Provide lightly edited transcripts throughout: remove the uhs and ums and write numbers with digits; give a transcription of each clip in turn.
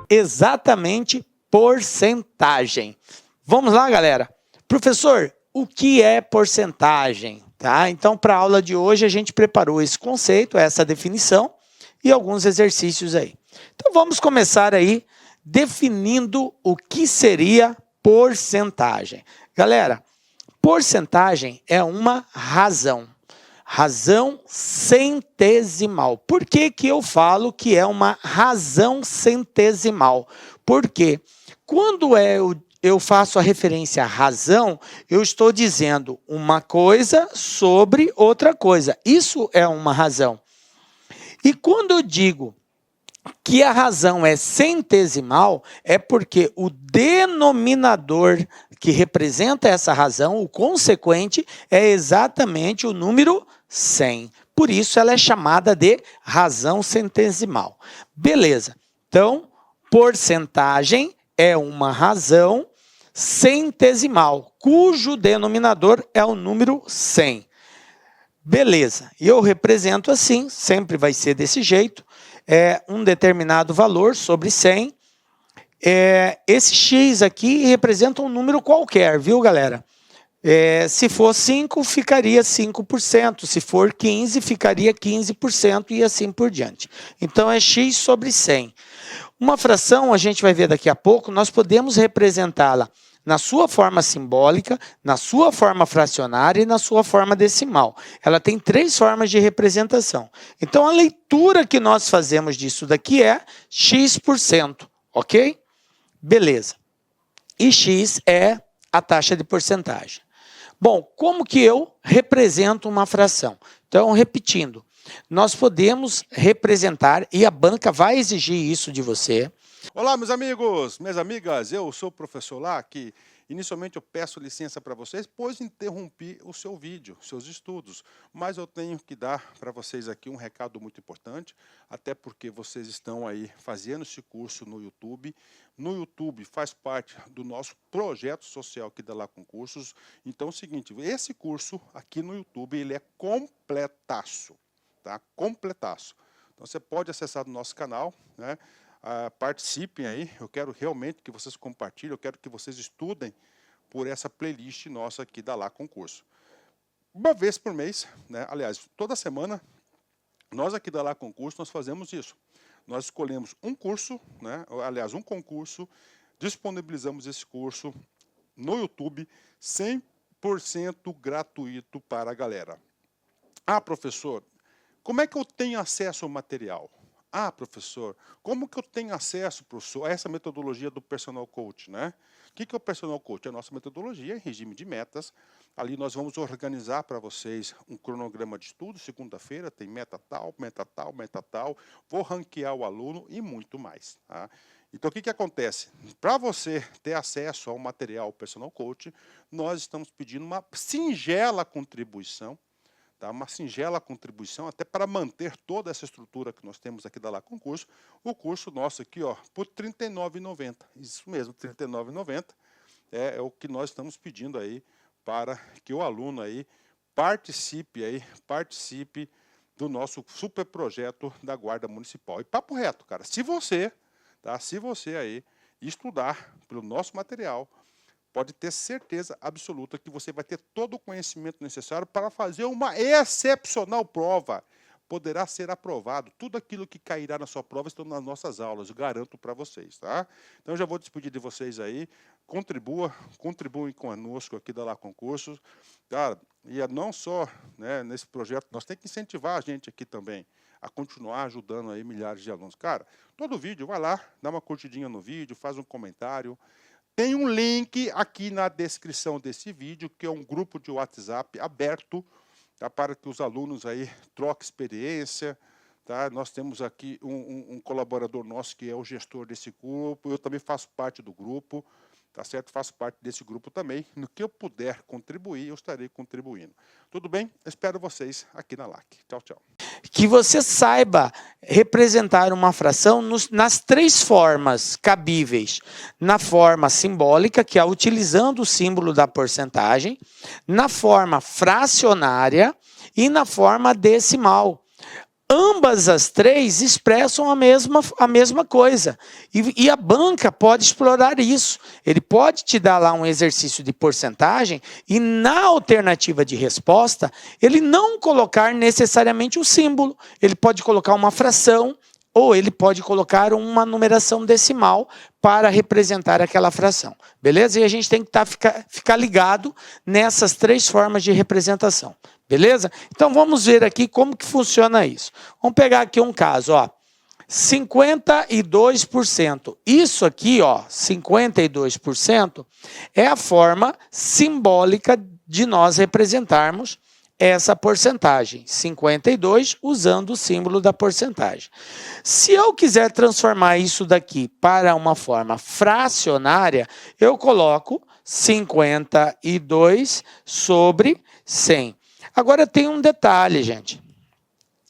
exatamente porcentagem. Vamos lá, galera? Professor, o que é porcentagem? Tá? Então, para a aula de hoje, a gente preparou esse conceito, essa definição e alguns exercícios aí. Então, vamos começar aí definindo o que seria porcentagem. Galera, porcentagem é uma razão. Razão centesimal. Por que que eu falo que é uma razão centesimal? Porque quando eu faço a referência à razão, eu estou dizendo uma coisa sobre outra coisa. Isso é uma razão. E quando eu digo que a razão é centesimal, é porque o denominador que representa essa razão, o consequente, é exatamente o número 100. Por isso ela é chamada de razão centesimal. Beleza. Então, porcentagem é uma razão centesimal, cujo denominador é o número 100. Beleza. E eu represento assim, sempre vai ser desse jeito. Um determinado valor sobre 100. Esse X aqui representa um número qualquer, viu, galera? Se for 5, ficaria 5%. Se for 15, ficaria 15% e assim por diante. Então, é X sobre 100. Uma fração, a gente vai ver daqui a pouco, nós podemos representá-la na sua forma simbólica, na sua forma fracionária e na sua forma decimal. Ela tem 3 formas de representação. Então, a leitura que nós fazemos disso daqui é X%, ok? Beleza. E X é a taxa de porcentagem. Bom, como que eu represento uma fração? Então, repetindo, nós podemos representar, e a banca vai exigir isso de você. Olá, meus amigos, minhas amigas, eu sou o professor Lac. Inicialmente eu peço licença para vocês, pois interrompi o seu vídeo, seus estudos. Mas eu tenho que dar para vocês aqui um recado muito importante, até porque vocês estão aí fazendo esse curso no YouTube. No YouTube faz parte do nosso projeto social aqui da Lá Concursos. Então é o seguinte, esse curso aqui no YouTube, ele é completaço, tá? Completaço. Então você pode acessar no nosso canal, né? Participem aí, eu quero realmente que vocês compartilhem, eu quero que vocês estudem por essa playlist nossa aqui da Lá Concurso. Uma vez por mês, né? Aliás, toda semana, nós aqui da Lá Concurso, nós fazemos isso. Nós escolhemos um curso, né? Aliás, um concurso, disponibilizamos esse curso no YouTube, 100% gratuito para a galera. Ah, professor, como é que eu tenho acesso ao material? Ah, professor, como que eu tenho acesso, professor, a essa metodologia do Personal Coach, né? O que é o Personal Coach? É a nossa metodologia em regime de metas. Ali nós vamos organizar para vocês um cronograma de estudo. Segunda-feira tem meta tal, meta tal, meta tal. Vou ranquear o aluno e muito mais. Tá? Então, o que acontece? Para você ter acesso ao material Personal Coach, nós estamos pedindo uma singela contribuição. Tá? Uma singela contribuição, até para manter toda essa estrutura que nós temos aqui da Lá Concurso. O curso nosso aqui, ó, por R$ 39,90. Isso mesmo, R$ 39,90 é o que nós estamos pedindo aí para que o aluno aí participe do nosso super projeto da Guarda Municipal. E papo reto, cara, se você aí estudar pelo nosso material, pode ter certeza absoluta que você vai ter todo o conhecimento necessário para fazer uma excepcional prova. Poderá ser aprovado. Tudo aquilo que cairá na sua prova estão nas nossas aulas, eu garanto para vocês. Tá? Então, eu já vou despedir de vocês aí. Contribuem conosco aqui da Lá Concursos. Cara, e não só, né, nesse projeto, nós temos que incentivar a gente aqui também a continuar ajudando aí milhares de alunos. Cara, todo vídeo, vai lá, dá uma curtidinha no vídeo, faz um comentário. Tem um link aqui na descrição desse vídeo, que é um grupo de WhatsApp aberto, tá, para que os alunos aí troquem experiência. Tá? Nós temos aqui um colaborador nosso que é o gestor desse grupo, eu também faço parte do grupo, tá certo? Faço parte desse grupo também. No que eu puder contribuir, eu estarei contribuindo. Tudo bem? Espero vocês aqui na LAC. Tchau, tchau. Que você saiba representar uma fração nas 3 formas cabíveis. Na forma simbólica, que é utilizando o símbolo da porcentagem, na forma fracionária e na forma decimal. ambas as três expressam a mesma coisa. E a banca pode explorar isso. Ele pode te dar lá um exercício de porcentagem e na alternativa de resposta, ele não colocar necessariamente o símbolo. Ele pode colocar uma fração ou ele pode colocar uma numeração decimal para representar aquela fração. Beleza? E a gente tem que ficar ligado nessas três formas de representação. Beleza? Então vamos ver aqui como que funciona isso. Vamos pegar aqui um caso, ó. 52%. Isso aqui, ó, 52% é a forma simbólica de nós representarmos essa porcentagem. 52 usando o símbolo da porcentagem. Se eu quiser transformar isso daqui para uma forma fracionária, eu coloco 52 sobre 100. Agora tem um detalhe, gente.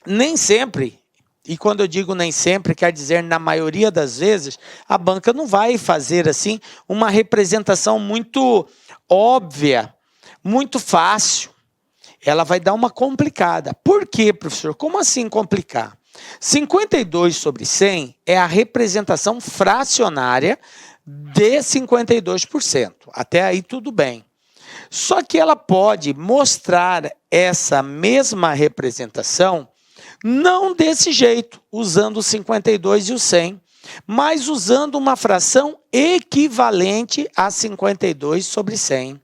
Nem sempre, e quando eu digo nem sempre, quer dizer na maioria das vezes, a banca não vai fazer assim uma representação muito óbvia, muito fácil. Ela vai dar uma complicada. Por quê, professor? Como assim complicar? 52 sobre 100 é a representação fracionária de 52%. Até aí tudo bem. Só que ela pode mostrar essa mesma representação não desse jeito, usando o 52 e o 100, mas usando uma fração equivalente a 52 sobre 100.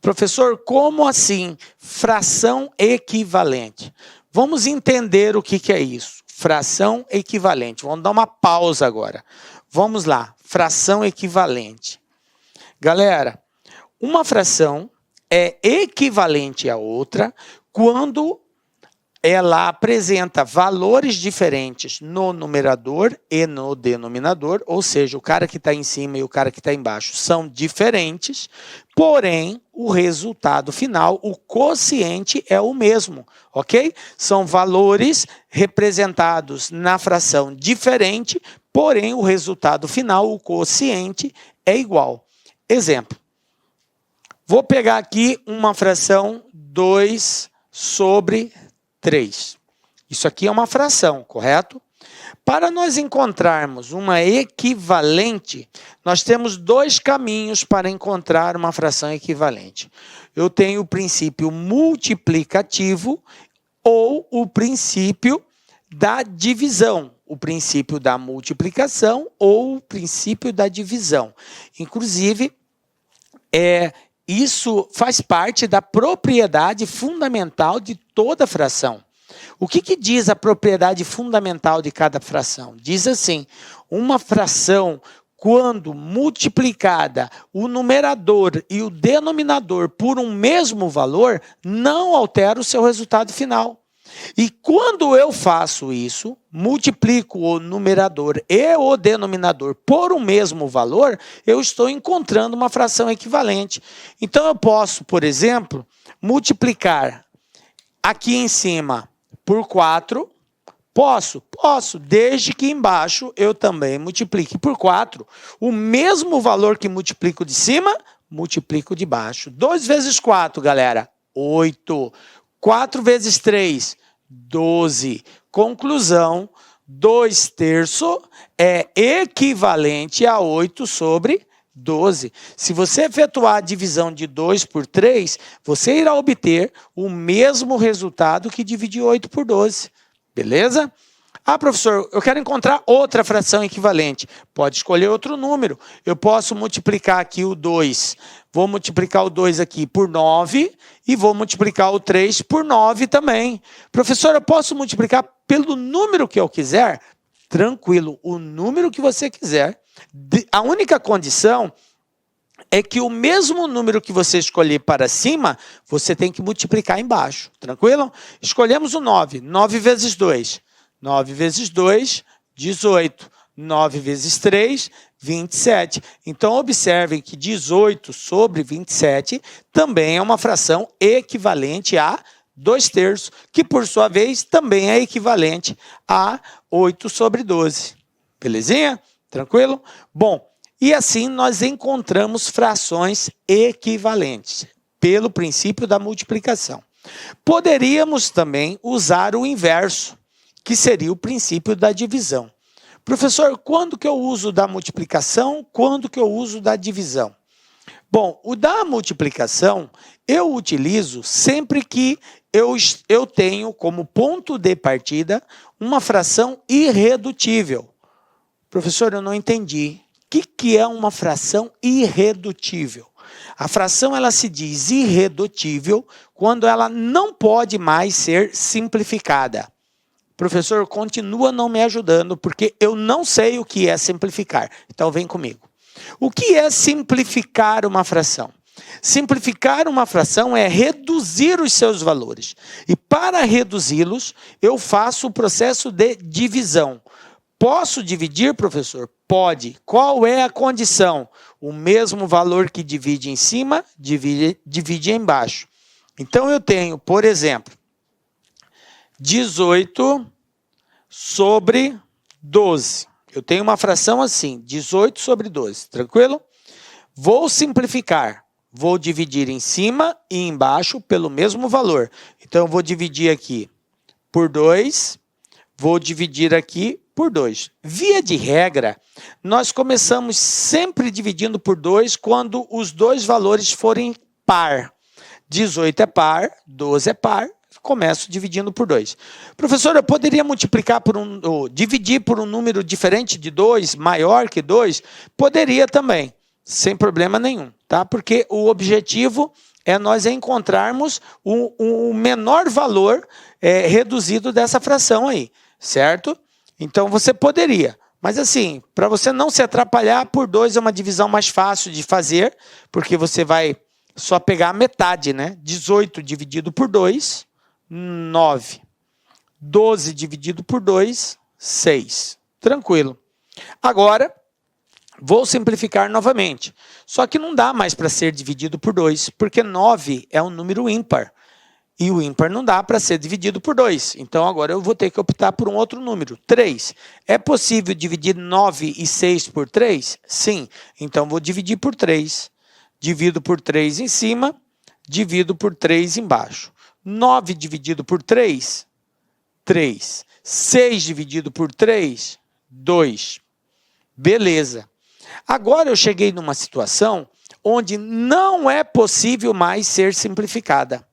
Professor, como assim? Fração equivalente. Vamos entender o que é isso. Fração equivalente. Vamos dar uma pausa agora. Vamos lá. Fração equivalente. Galera, uma fração é equivalente à outra quando ela apresenta valores diferentes no numerador e no denominador, ou seja, o cara que está em cima e o cara que está embaixo são diferentes, porém, o resultado final, o quociente é o mesmo, ok? São valores representados na fração diferente, porém, o resultado final, o quociente, é igual. Exemplo. Vou pegar aqui uma fração 2 sobre 3. Isso aqui é uma fração, correto? Para nós encontrarmos uma equivalente, nós temos dois caminhos para encontrar uma fração equivalente. Eu tenho o princípio multiplicativo ou o princípio da divisão. O princípio da multiplicação ou o princípio da divisão. Inclusive, isso faz parte da propriedade fundamental de toda fração. O que diz a propriedade fundamental de cada fração? Diz assim, uma fração, quando multiplicada o numerador e o denominador por um mesmo valor, não altera o seu resultado final. E quando eu faço isso, multiplico o numerador e o denominador por um mesmo valor, eu estou encontrando uma fração equivalente. Então eu posso, por exemplo, multiplicar aqui em cima por 4. Posso, desde que embaixo eu também multiplique por 4. O mesmo valor que multiplico de cima, multiplico de baixo. 2 vezes 4, galera, 8. 4 vezes 3, 12. Conclusão, 2/3 é equivalente a 8 sobre 12. Se você efetuar a divisão de 2 por 3, você irá obter o mesmo resultado que dividir 8 por 12. Beleza? Ah, professor, eu quero encontrar outra fração equivalente. Pode escolher outro número. Eu posso multiplicar aqui o 2. Vou multiplicar o 2 aqui por 9 e vou multiplicar o 3 por 9 também. Professor, eu posso multiplicar pelo número que eu quiser? Tranquilo, o número que você quiser. A única condição é que o mesmo número que você escolher para cima, você tem que multiplicar embaixo. Tranquilo? Escolhemos o 9. 9 vezes 2. 9 vezes 2, 18. 9 vezes 3, 27. Então, observem que 18 sobre 27 também é uma fração equivalente a 2/3, que, por sua vez, também é equivalente a 8 sobre 12. Belezinha? Tranquilo? Bom, e assim nós encontramos frações equivalentes, pelo princípio da multiplicação. Poderíamos também usar o inverso, que seria o princípio da divisão. Professor, quando que eu uso da multiplicação? Quando que eu uso da divisão? Bom, o da multiplicação eu utilizo sempre que eu tenho como ponto de partida uma fração irredutível. Professor, eu não entendi. O que é uma fração irredutível? A fração ela se diz irredutível quando ela não pode mais ser simplificada. Professor, continua não me ajudando porque eu não sei o que é simplificar. Então vem comigo. O que é simplificar uma fração? Simplificar uma fração é reduzir os seus valores. E para reduzi-los, eu faço o processo de divisão. Posso dividir, professor? Pode. Qual é a condição? O mesmo valor que divide em cima, divide embaixo. Então eu tenho, por exemplo, 18 sobre 12. Eu tenho uma fração assim, 18 sobre 12, tranquilo? Vou simplificar. Vou dividir em cima e embaixo pelo mesmo valor. Então, eu vou dividir aqui por 2, vou dividir aqui por 2. Via de regra, nós começamos sempre dividindo por 2 quando os dois valores forem par. 18 é par, 12 é par, começo dividindo por 2. Professor, eu poderia multiplicar ou dividir por um número diferente de 2, maior que 2? Poderia também, sem problema nenhum, tá? Porque o objetivo é nós encontrarmos o menor valor reduzido dessa fração aí, certo? Então você poderia, mas assim, para você não se atrapalhar, por 2 é uma divisão mais fácil de fazer, porque você vai só pegar a metade, né? 18 dividido por 2, 9. 12 dividido por 2, 6. Tranquilo. Agora, vou simplificar novamente. Só que não dá mais para ser dividido por 2, porque 9 é um número ímpar. E o ímpar não dá para ser dividido por 2. Então, agora eu vou ter que optar por um outro número, 3. É possível dividir 9 e 6 por 3? Sim. Então, vou dividir por 3. Divido por 3 em cima, divido por 3 embaixo. 9 dividido por 3, 3. 6 dividido por 3, 2. Beleza. Agora eu cheguei numa situação onde não é possível mais ser simplificada.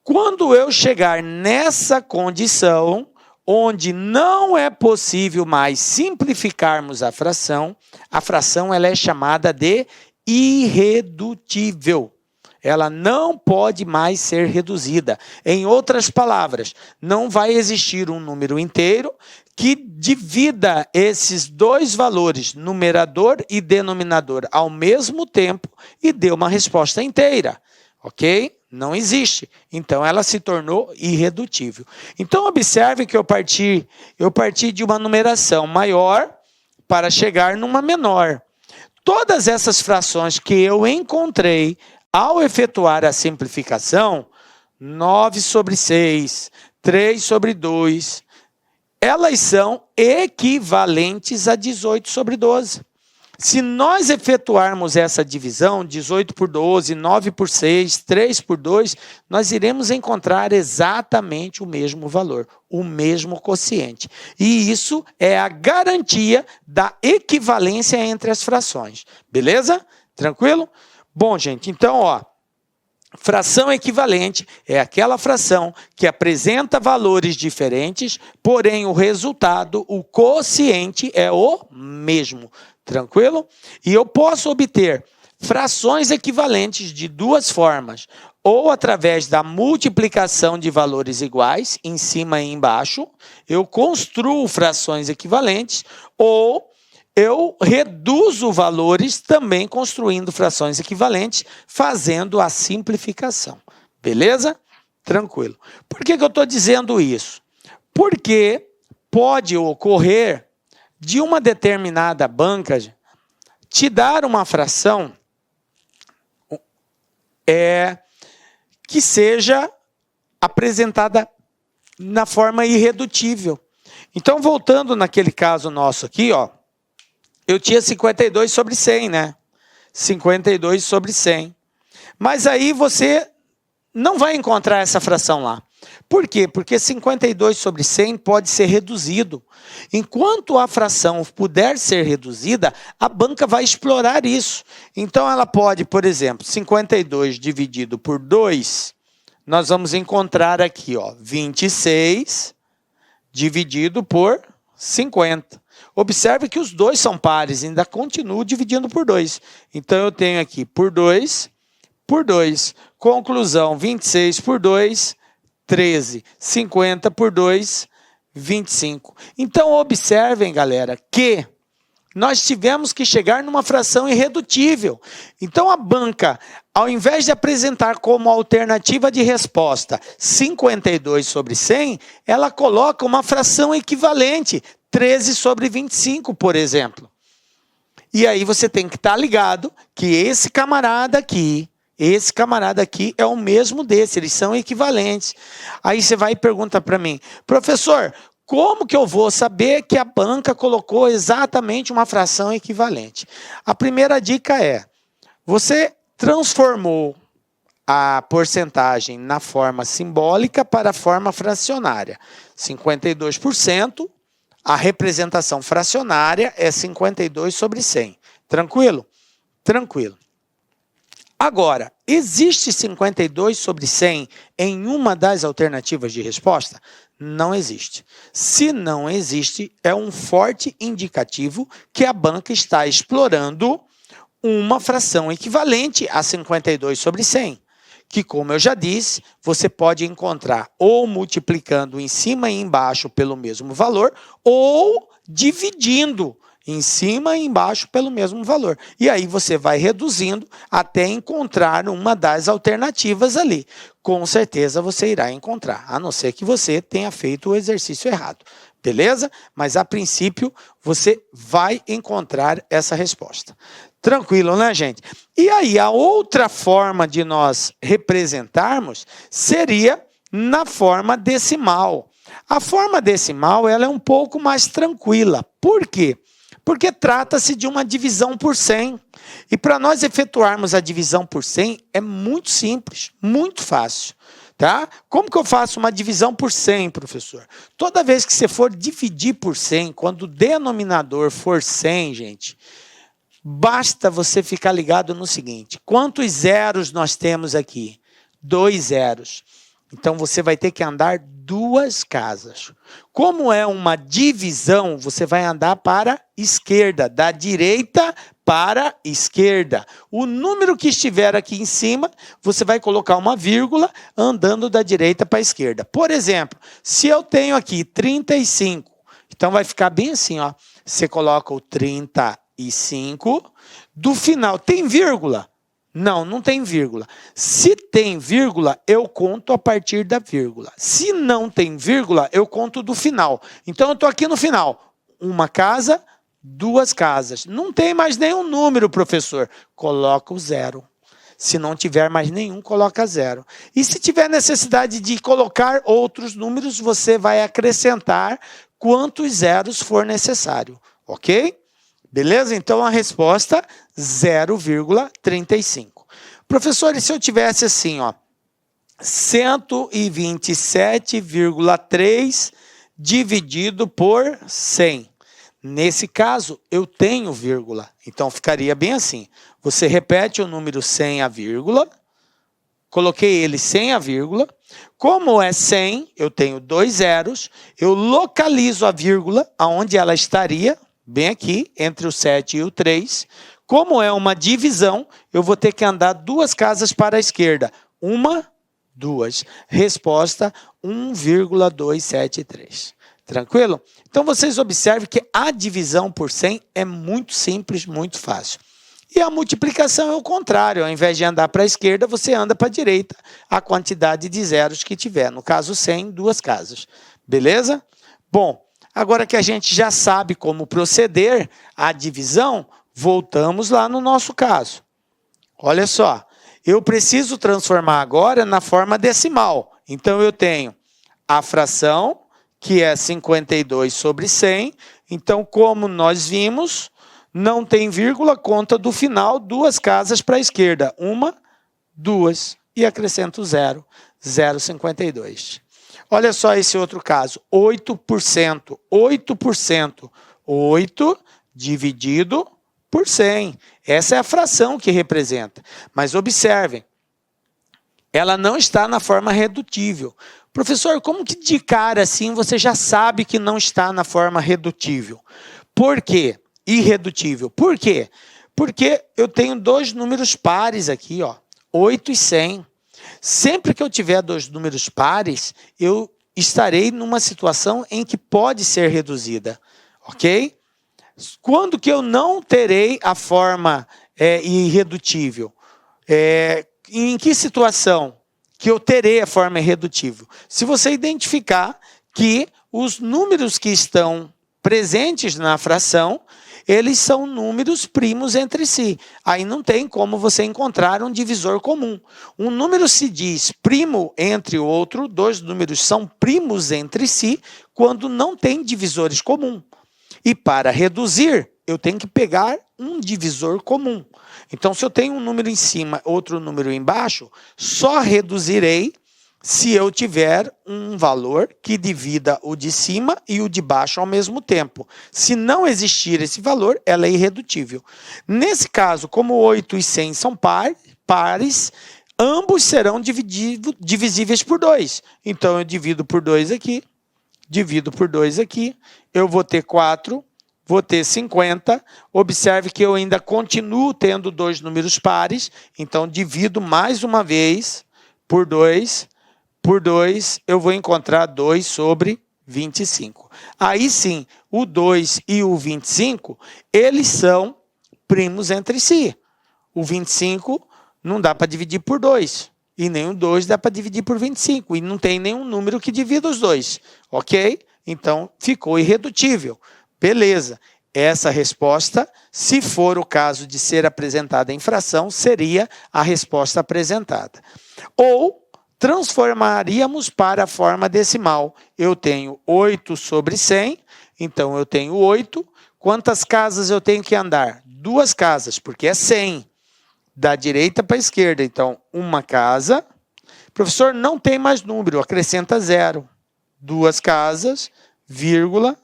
Quando eu chegar nessa condição, onde não é possível mais simplificarmos a fração ela é chamada de irredutível. Ela não pode mais ser reduzida. Em outras palavras, não vai existir um número inteiro que divida esses dois valores, numerador e denominador, ao mesmo tempo e dê uma resposta inteira. Ok? Não existe. Então, ela se tornou irredutível. Então, observe que eu parti de uma numeração maior para chegar numa menor. Todas essas frações que eu encontrei ao efetuar a simplificação, 9 sobre 6, 3 sobre 2, elas são equivalentes a 18 sobre 12. Se nós efetuarmos essa divisão, 18 por 12, 9 por 6, 3 por 2, nós iremos encontrar exatamente o mesmo valor, o mesmo quociente. E isso é a garantia da equivalência entre as frações. Beleza? Tranquilo? Bom, gente, então, ó, fração equivalente é aquela fração que apresenta valores diferentes, porém o resultado, o quociente, é o mesmo. Tranquilo? E eu posso obter frações equivalentes de duas formas, ou através da multiplicação de valores iguais, em cima e embaixo, eu construo frações equivalentes, ou eu reduzo valores também construindo frações equivalentes, fazendo a simplificação. Beleza? Tranquilo. Por que eu estou dizendo isso? Porque pode ocorrer de uma determinada banca te dar uma fração que seja apresentada na forma irredutível. Então, voltando naquele caso nosso aqui, ó, eu tinha 52 sobre 100, né? 52 sobre 100. Mas aí você não vai encontrar essa fração lá. Por quê? Porque 52 sobre 100 pode ser reduzido. Enquanto a fração puder ser reduzida, a banca vai explorar isso. Então, ela pode, por exemplo, 52 dividido por 2, nós vamos encontrar aqui, ó, 26 dividido por 50. Observe que os dois são pares, ainda continuo dividindo por 2. Então, eu tenho aqui por 2, por 2. Conclusão, 26 por 2, 13. 50 por 2, 25. Então, observem, galera, que nós tivemos que chegar numa fração irredutível. Então, a banca, ao invés de apresentar como alternativa de resposta 52 sobre 100, ela coloca uma fração equivalente, 13 sobre 25, por exemplo. E aí você tem que estar ligado que esse camarada aqui é o mesmo desse, eles são equivalentes. Aí você vai e pergunta para mim, professor, como que eu vou saber que a banca colocou exatamente uma fração equivalente? A primeira dica é, você transformou a porcentagem na forma simbólica para a forma fracionária. 52%, a representação fracionária é 52 sobre 100. Tranquilo? Tranquilo. Agora, existe 52 sobre 100 em uma das alternativas de resposta? Não existe. Se não existe, é um forte indicativo que a banca está explorando uma fração equivalente a 52 sobre 100, que, como eu já disse, você pode encontrar ou multiplicando em cima e embaixo pelo mesmo valor, ou dividindo em cima e embaixo pelo mesmo valor. E aí você vai reduzindo até encontrar uma das alternativas ali. Com certeza você irá encontrar, a não ser que você tenha feito o exercício errado. Beleza? Mas a princípio você vai encontrar essa resposta. Tranquilo, né, gente? E aí a outra forma de nós representarmos seria na forma decimal. A forma decimal ela é um pouco mais tranquila. Por quê? Porque trata-se de uma divisão por 100. E para nós efetuarmos a divisão por 100 é muito simples, muito fácil. Tá? Como que eu faço uma divisão por 100, professor? Toda vez que você for dividir por 100, quando o denominador for 100, gente, basta você ficar ligado no seguinte, quantos zeros nós temos aqui? 2 zeros. Então, você vai ter que andar 2 casas. Como é uma divisão, você vai andar para a esquerda, da direita para a esquerda. O número que estiver aqui em cima, você vai colocar uma vírgula andando da direita para a esquerda. Por exemplo, se eu tenho aqui 35, então vai ficar bem assim, ó. Você coloca o 35, do final tem vírgula? Não, não tem vírgula. Se tem vírgula, eu conto a partir da vírgula. Se não tem vírgula, eu conto do final. Então, eu estou aqui no final. 1 casa, 2 casas. Não tem mais nenhum número, professor. Coloca o 0. Se não tiver mais nenhum, coloca 0. E se tiver necessidade de colocar outros números, você vai acrescentar quantos zeros for necessário. Ok? Beleza? Então, a resposta, 0,35. Professor, e se eu tivesse assim, ó, 127,3 dividido por 100? Nesse caso, eu tenho vírgula. Então, ficaria bem assim. Você repete o número sem a vírgula. Coloquei ele sem a vírgula. Como é 100, eu tenho 2 zeros. Eu localizo a vírgula aonde ela estaria. Bem aqui, entre o 7 e o 3. Como é uma divisão, eu vou ter que andar 2 casas para a esquerda. 1, 2. Resposta, 1,273. Tranquilo? Então, vocês observem que a divisão por 100 é muito simples, muito fácil. E a multiplicação é o contrário. Ao invés de andar para a esquerda, você anda para a direita a quantidade de zeros que tiver. No caso 100, 2 casas. Beleza? Bom, agora que a gente já sabe como proceder a divisão, voltamos lá no nosso caso. Olha só, eu preciso transformar agora na forma decimal. Então, eu tenho a fração, que é 52 sobre 100. Então, como nós vimos, não tem vírgula, conta do final, 2 casas para a esquerda. 1, 2, e acrescento 0, 0,52. Olha só esse outro caso, 8%. 8%. 8 dividido por 100. Essa é a fração que representa. Mas observem, ela não está na forma redutível. Professor, como que de cara assim você já sabe que não está na forma redutível? Por quê? Irredutível. Por quê? Porque eu tenho dois números pares aqui, ó, 8 e 100. Sempre que eu tiver dois números pares, eu estarei numa situação em que pode ser reduzida, ok? Quando que eu não terei a forma irredutível? Em que situação que eu terei a forma irredutível? Se você identificar que os números que estão presentes na fração, eles são números primos entre si. Aí não tem como você encontrar um divisor comum. Um número se diz primo entre o outro, dois números são primos entre si, quando não tem divisores comuns. E para reduzir, eu tenho que pegar um divisor comum. Então, se eu tenho um número em cima, outro número embaixo, só reduzirei se eu tiver um valor que divida o de cima e o de baixo ao mesmo tempo. Se não existir esse valor, ela é irredutível. Nesse caso, como 8 e 100 são pares, ambos serão divisíveis por 2. Então, eu divido por 2 aqui, divido por 2 aqui, eu vou ter 4, vou ter 50. Observe que eu ainda continuo tendo dois números pares, então divido mais uma vez por 2. Por 2, eu vou encontrar 2 sobre 25. Aí sim, o 2 e o 25, eles são primos entre si. O 25 não dá para dividir por 2. E nem o 2 dá para dividir por 25. E não tem nenhum número que divida os dois. Ok? Então, ficou irredutível. Beleza. Essa resposta, se for o caso de ser apresentada em fração, seria a resposta apresentada. Ou transformaríamos para a forma decimal. Eu tenho 8 sobre 100, então eu tenho 8. Quantas casas eu tenho que andar? 2 casas, porque é 100. Da direita para a esquerda. Então, uma casa. Professor, não tem mais número, acrescenta 0. 2 casas, vírgula,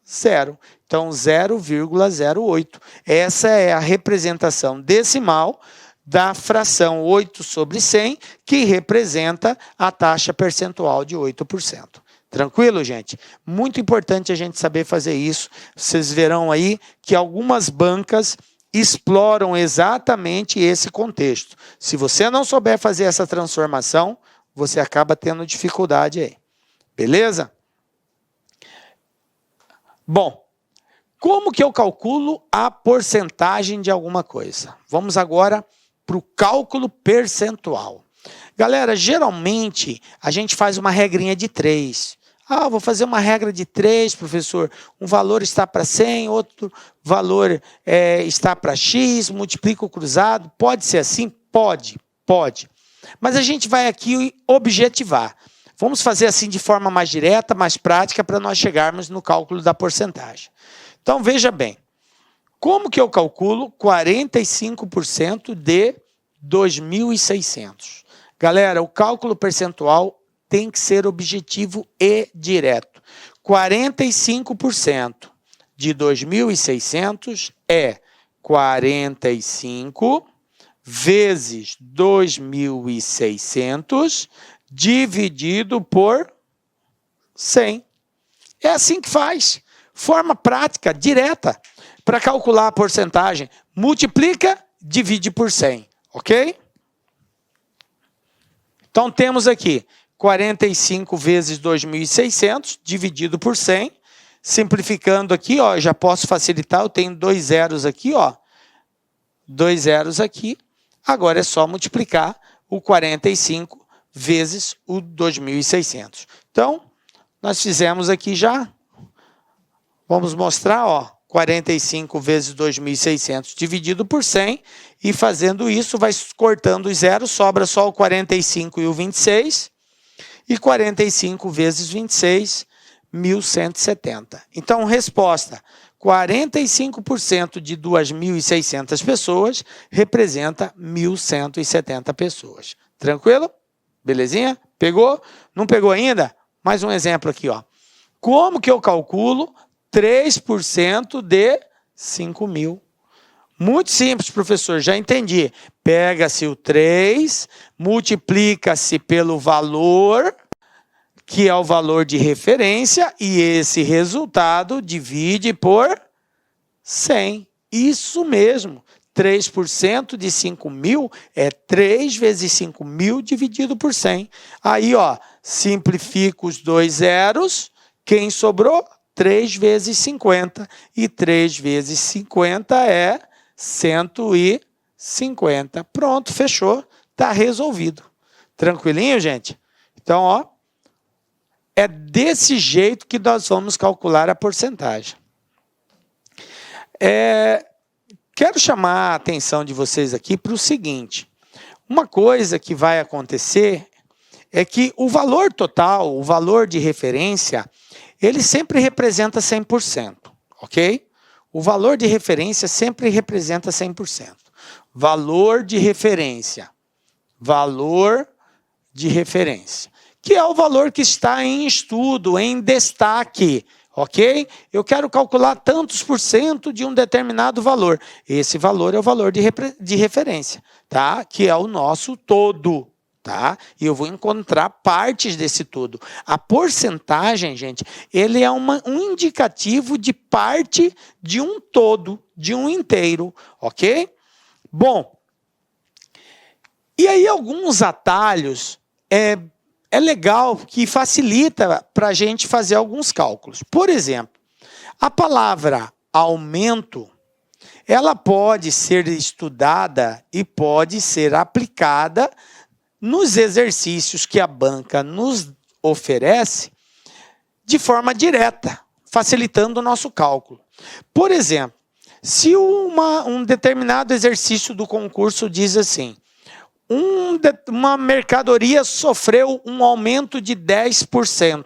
0. Então, 0,08. Essa é a representação decimal da fração 8 sobre 100, que representa a taxa percentual de 8%. Tranquilo, gente? Muito importante a gente saber fazer isso. Vocês verão aí que algumas bancas exploram exatamente esse contexto. Se você não souber fazer essa transformação, você acaba tendo dificuldade aí. Beleza? Bom, como que eu calculo a porcentagem de alguma coisa? Vamos agora para o cálculo percentual. Galera, geralmente a gente faz uma regrinha de 3. Vou fazer uma regra de 3, professor. Um valor está para 100, outro valor está para X, multiplica o cruzado. Pode ser assim? Pode. Mas a gente vai aqui objetivar. Vamos fazer assim de forma mais direta, mais prática, para nós chegarmos no cálculo da porcentagem. Então, veja bem. Como que eu calculo 45% de 2.600? Galera, o cálculo percentual tem que ser objetivo e direto. 45% de 2.600 é 45 vezes 2.600 dividido por 100. É assim que faz. Forma prática, direta. Para calcular a porcentagem, multiplica, divide por 100. Ok? Então, temos aqui 45 vezes 2.600 dividido por 100. Simplificando aqui, ó, já posso facilitar, eu tenho 2 zeros aqui, ó. 2 zeros aqui. Agora é só multiplicar o 45 vezes o 2.600. Então, nós fizemos aqui já. Vamos mostrar, ó, 45 vezes 2.600 dividido por 100. E fazendo isso, vai cortando os zeros, sobra só o 45 e o 26. E 45 vezes 26, 1.170. Então, resposta, 45% de 2.600 pessoas representa 1.170 pessoas. Tranquilo? Belezinha? Pegou? Não pegou ainda? Mais um exemplo aqui, ó. Como que eu calculo 3% de 5 mil? Muito simples, professor, já entendi. Pega-se o 3, multiplica-se pelo valor, que é o valor de referência, e esse resultado divide por 100. Isso mesmo. 3% de 5 mil é 3 vezes 5 mil dividido por 100. Aí, ó, simplifico os dois zeros. Quem sobrou? 3 vezes 50. E 3 vezes 50 é 150. Pronto, fechou. Está resolvido. Tranquilinho, gente? Então, ó, é desse jeito que nós vamos calcular a porcentagem. Quero chamar a atenção de vocês aqui para o seguinte. Uma coisa que vai acontecer é que o valor total, o valor de referência, ele sempre representa 100%, ok? O valor de referência sempre representa 100%. Valor de referência. Valor de referência. Que é o valor que está em estudo, em destaque, ok? Eu quero calcular tantos por cento de um determinado valor. Esse valor é o valor de referência, tá? Que é o nosso todo, tá? E eu vou encontrar partes desse todo. A porcentagem, gente, ele é um indicativo de parte de um todo, de um inteiro, ok? Bom, e aí alguns atalhos é legal que facilita para a gente fazer alguns cálculos. Por exemplo, a palavra aumento, ela pode ser estudada e pode ser aplicada nos exercícios que a banca nos oferece de forma direta, facilitando o nosso cálculo. Por exemplo, se um determinado exercício do concurso diz assim, uma mercadoria sofreu um aumento de 10%.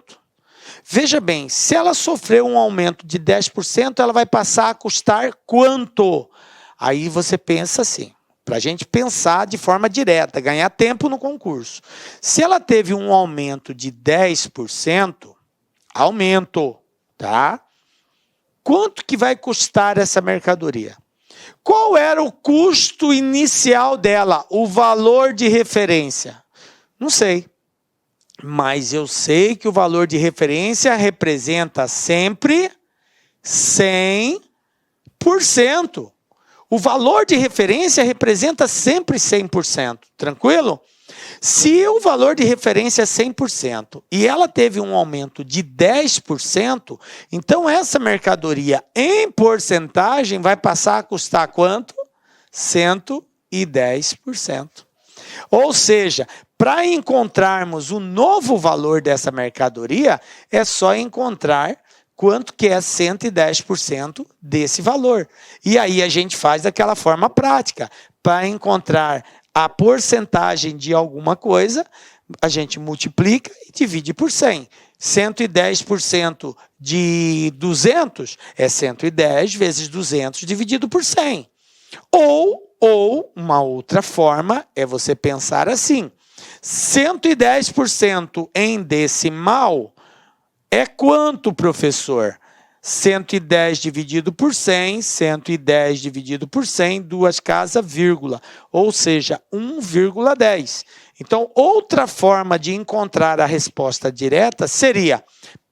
Veja bem, se ela sofreu um aumento de 10%, ela vai passar a custar quanto? Aí você pensa assim, para a gente pensar de forma direta, ganhar tempo no concurso. Se ela teve um aumento de 10%, aumento, tá? Quanto que vai custar essa mercadoria? Qual era o custo inicial dela, o valor de referência? Não sei, mas eu sei que o valor de referência representa sempre 100%. O valor de referência representa sempre 100%, tranquilo? Se o valor de referência é 100% e ela teve um aumento de 10%, então essa mercadoria em porcentagem vai passar a custar quanto? 110%. Ou seja, para encontrarmos o novo valor dessa mercadoria, é só encontrar quanto que é 110% desse valor. E aí a gente faz daquela forma prática, para encontrar a porcentagem de alguma coisa, a gente multiplica e divide por 100. 110% de 200 é 110 vezes 200 dividido por 100. Ou uma outra forma é você pensar assim, 110% em decimal é quanto, professor? 110 dividido por 100, 110 dividido por 100, duas casas, vírgula, ou seja, 1,10. Então, outra forma de encontrar a resposta direta seria,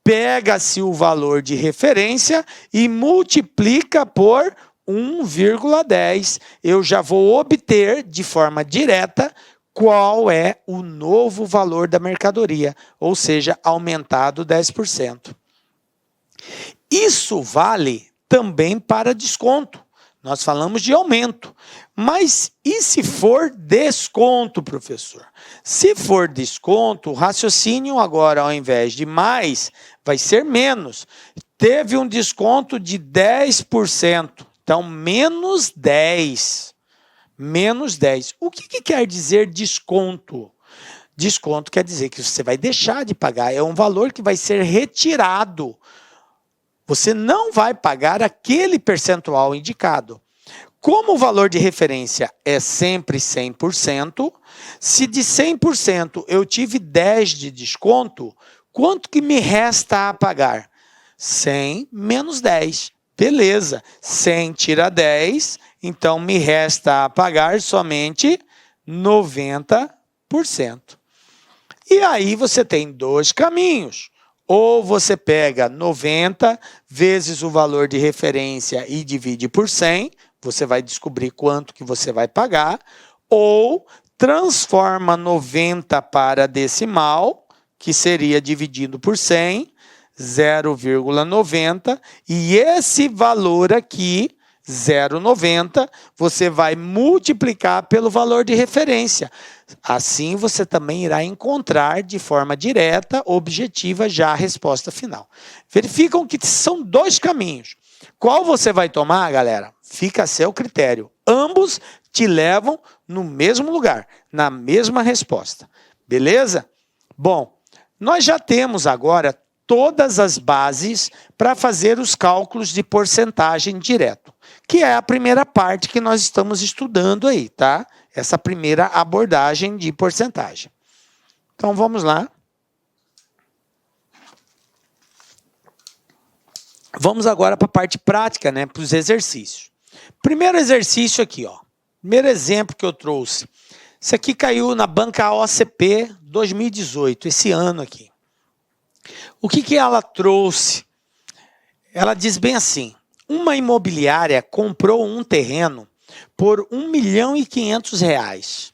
pega-se o valor de referência e multiplica por 1,10. Eu já vou obter, de forma direta, qual é o novo valor da mercadoria, ou seja, aumentado 10%. Isso vale também para desconto. Nós falamos de aumento. Mas e se for desconto, professor? Se for desconto, o raciocínio agora, ao invés de mais, vai ser menos. Teve um desconto de 10%. Então, menos 10. Menos 10. O que quer dizer desconto? Desconto quer dizer que você vai deixar de pagar. É um valor que vai ser retirado. Você não vai pagar aquele percentual indicado. Como o valor de referência é sempre 100%, se de 100% eu tive 10 de desconto, Quanto que me resta a pagar? 100 menos 10. Beleza. 100 tira 10, então me resta a pagar somente 90%. E aí você tem dois caminhos. Ou você pega 90 vezes o valor de referência e divide por 100, você vai descobrir quanto que você vai pagar, ou transforma 90 para decimal, que seria dividido por 100, 0,90, e esse valor aqui, 0,90, você vai multiplicar pelo valor de referência. Assim, você também irá encontrar de forma direta, objetiva, já a resposta final. Verificam que são dois caminhos. Qual você vai tomar, galera? Fica a seu critério. Ambos te levam no mesmo lugar, na mesma resposta. Beleza? Bom, nós já temos agora todas as bases para fazer os cálculos de porcentagem direto, que é a primeira parte que nós estamos estudando aí, tá? Essa primeira abordagem de porcentagem. Então, vamos lá. Vamos agora para a parte prática, né? Para os exercícios. Primeiro exercício aqui, ó. Primeiro exemplo que eu trouxe. Isso aqui caiu na banca OCP 2018, esse ano aqui. O que ela trouxe? Ela diz bem assim: uma imobiliária comprou um terreno por R$1.500.000.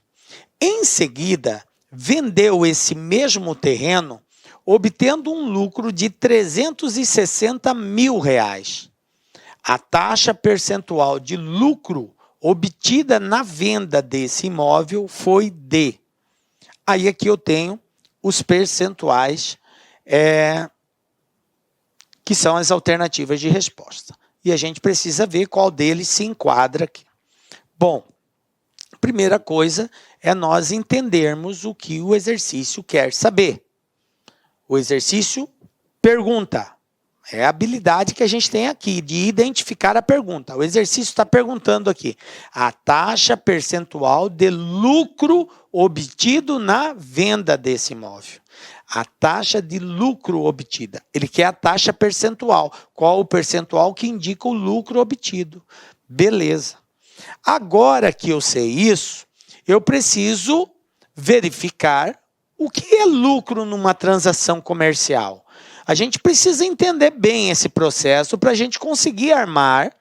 Em seguida, vendeu esse mesmo terreno, obtendo um lucro de R$360.000. A taxa percentual de lucro obtida na venda desse imóvel foi D. Aí aqui eu tenho os percentuais que são as alternativas de resposta. E a gente precisa ver qual deles se enquadra aqui. Bom, primeira coisa é nós entendermos o que o exercício quer saber. O exercício pergunta. É a habilidade que a gente tem aqui de identificar a pergunta. O exercício está perguntando aqui: a taxa percentual de lucro obtido na venda desse imóvel. A taxa de lucro obtida. Ele quer a taxa percentual. Qual o percentual que indica o lucro obtido? Beleza. Agora que eu sei isso, eu preciso verificar o que é lucro numa transação comercial. A gente precisa entender bem esse processo para a gente conseguir armar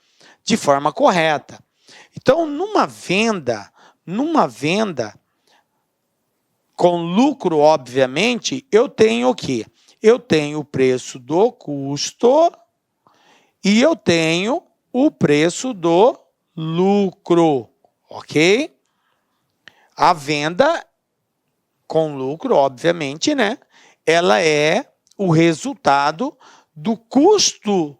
de forma correta. Então, numa venda com lucro, obviamente, eu tenho o quê? Eu tenho o preço do custo e eu tenho o preço do lucro, ok? A venda com lucro, obviamente, né? Ela é o resultado do custo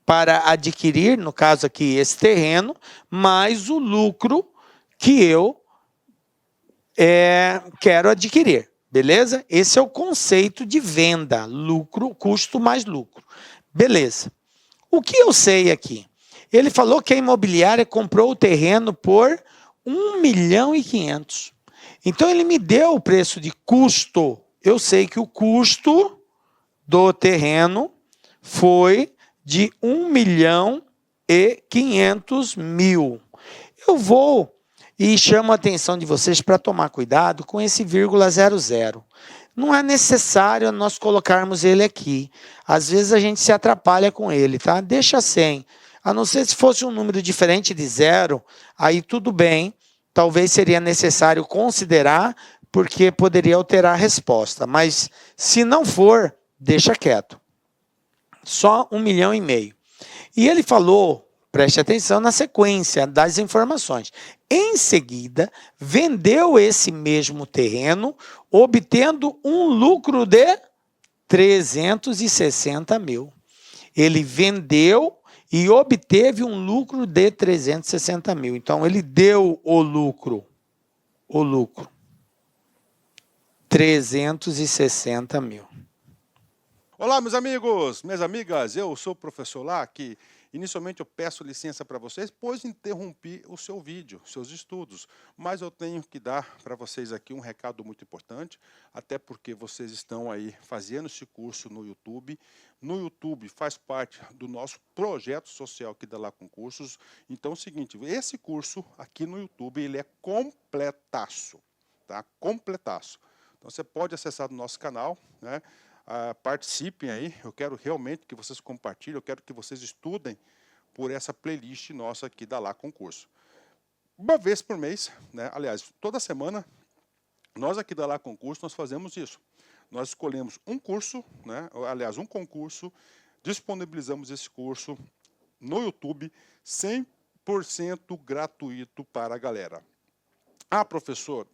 para adquirir, no caso aqui, esse terreno, mais o lucro que eu quero adquirir, beleza? Esse é o conceito de venda, lucro, custo mais lucro. Beleza. O que eu sei aqui? Ele falou que a imobiliária comprou o terreno por R$1.500.000. Então, ele me deu o preço de custo. Eu sei que o custo do terreno foi de R$1.500.000. Eu vou e chamo a atenção de vocês para tomar cuidado com esse vírgula 00. Não é necessário nós colocarmos ele aqui. Às vezes a gente se atrapalha com ele, tá? Deixa sem. A não ser se fosse um número diferente de 0, aí tudo bem. Talvez seria necessário considerar, porque poderia alterar a resposta. Mas se não for, deixa quieto. Só R$1,5 milhão. E ele falou, preste atenção na sequência das informações. Em seguida, vendeu esse mesmo terreno, obtendo um lucro de R$360.000. Ele vendeu e obteve um lucro de R$360.000. Então, ele deu o lucro. R$360.000. Olá, meus amigos, minhas amigas, eu sou o professor Lá, que Inicialmente eu peço licença para vocês, pois interrompi o seu vídeo, seus estudos. Mas eu tenho que dar para vocês aqui um recado muito importante, até porque vocês estão aí fazendo esse curso no YouTube. No YouTube faz parte do nosso projeto social aqui da Lá Concursos. Então é o seguinte, esse curso aqui no YouTube, ele é completaço, tá? Completaço. Então você pode acessar o nosso canal, né? Participem aí, eu quero realmente que vocês compartilhem, eu quero que vocês estudem por essa playlist nossa aqui da Lá Concurso. Uma vez por mês, né? Aliás, toda semana, nós aqui da Lá Concurso, nós fazemos isso. Nós escolhemos um curso, né? Aliás, um concurso, disponibilizamos esse curso no YouTube, 100% gratuito para a galera. Ah, professor,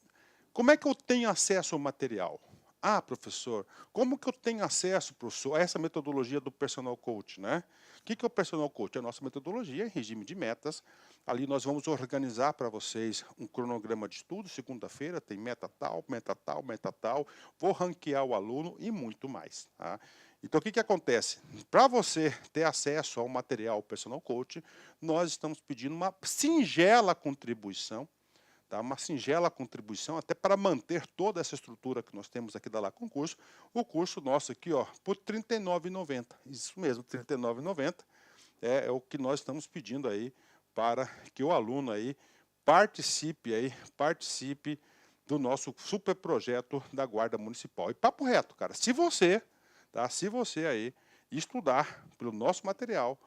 como é que eu tenho acesso ao material? Ah, professor, como que eu tenho acesso, professor, a essa metodologia do Personal Coach, né? O que é o Personal Coach? A nossa metodologia em regime de metas. Ali nós vamos organizar para vocês um cronograma de estudo. Segunda-feira tem meta tal, meta tal, meta tal. Vou ranquear o aluno e muito mais, tá? Então, o que acontece? Para você ter acesso ao material Personal Coach, nós estamos pedindo uma singela contribuição, tá? Uma singela contribuição, até para manter toda essa estrutura que nós temos aqui da Lá Concurso. O curso nosso aqui, ó, por R$ 39,90. Isso mesmo, R$ 39,90 é o que nós estamos pedindo aí para que o aluno aí participe do nosso super projeto da Guarda Municipal. E papo reto, cara, se você aí estudar pelo nosso material,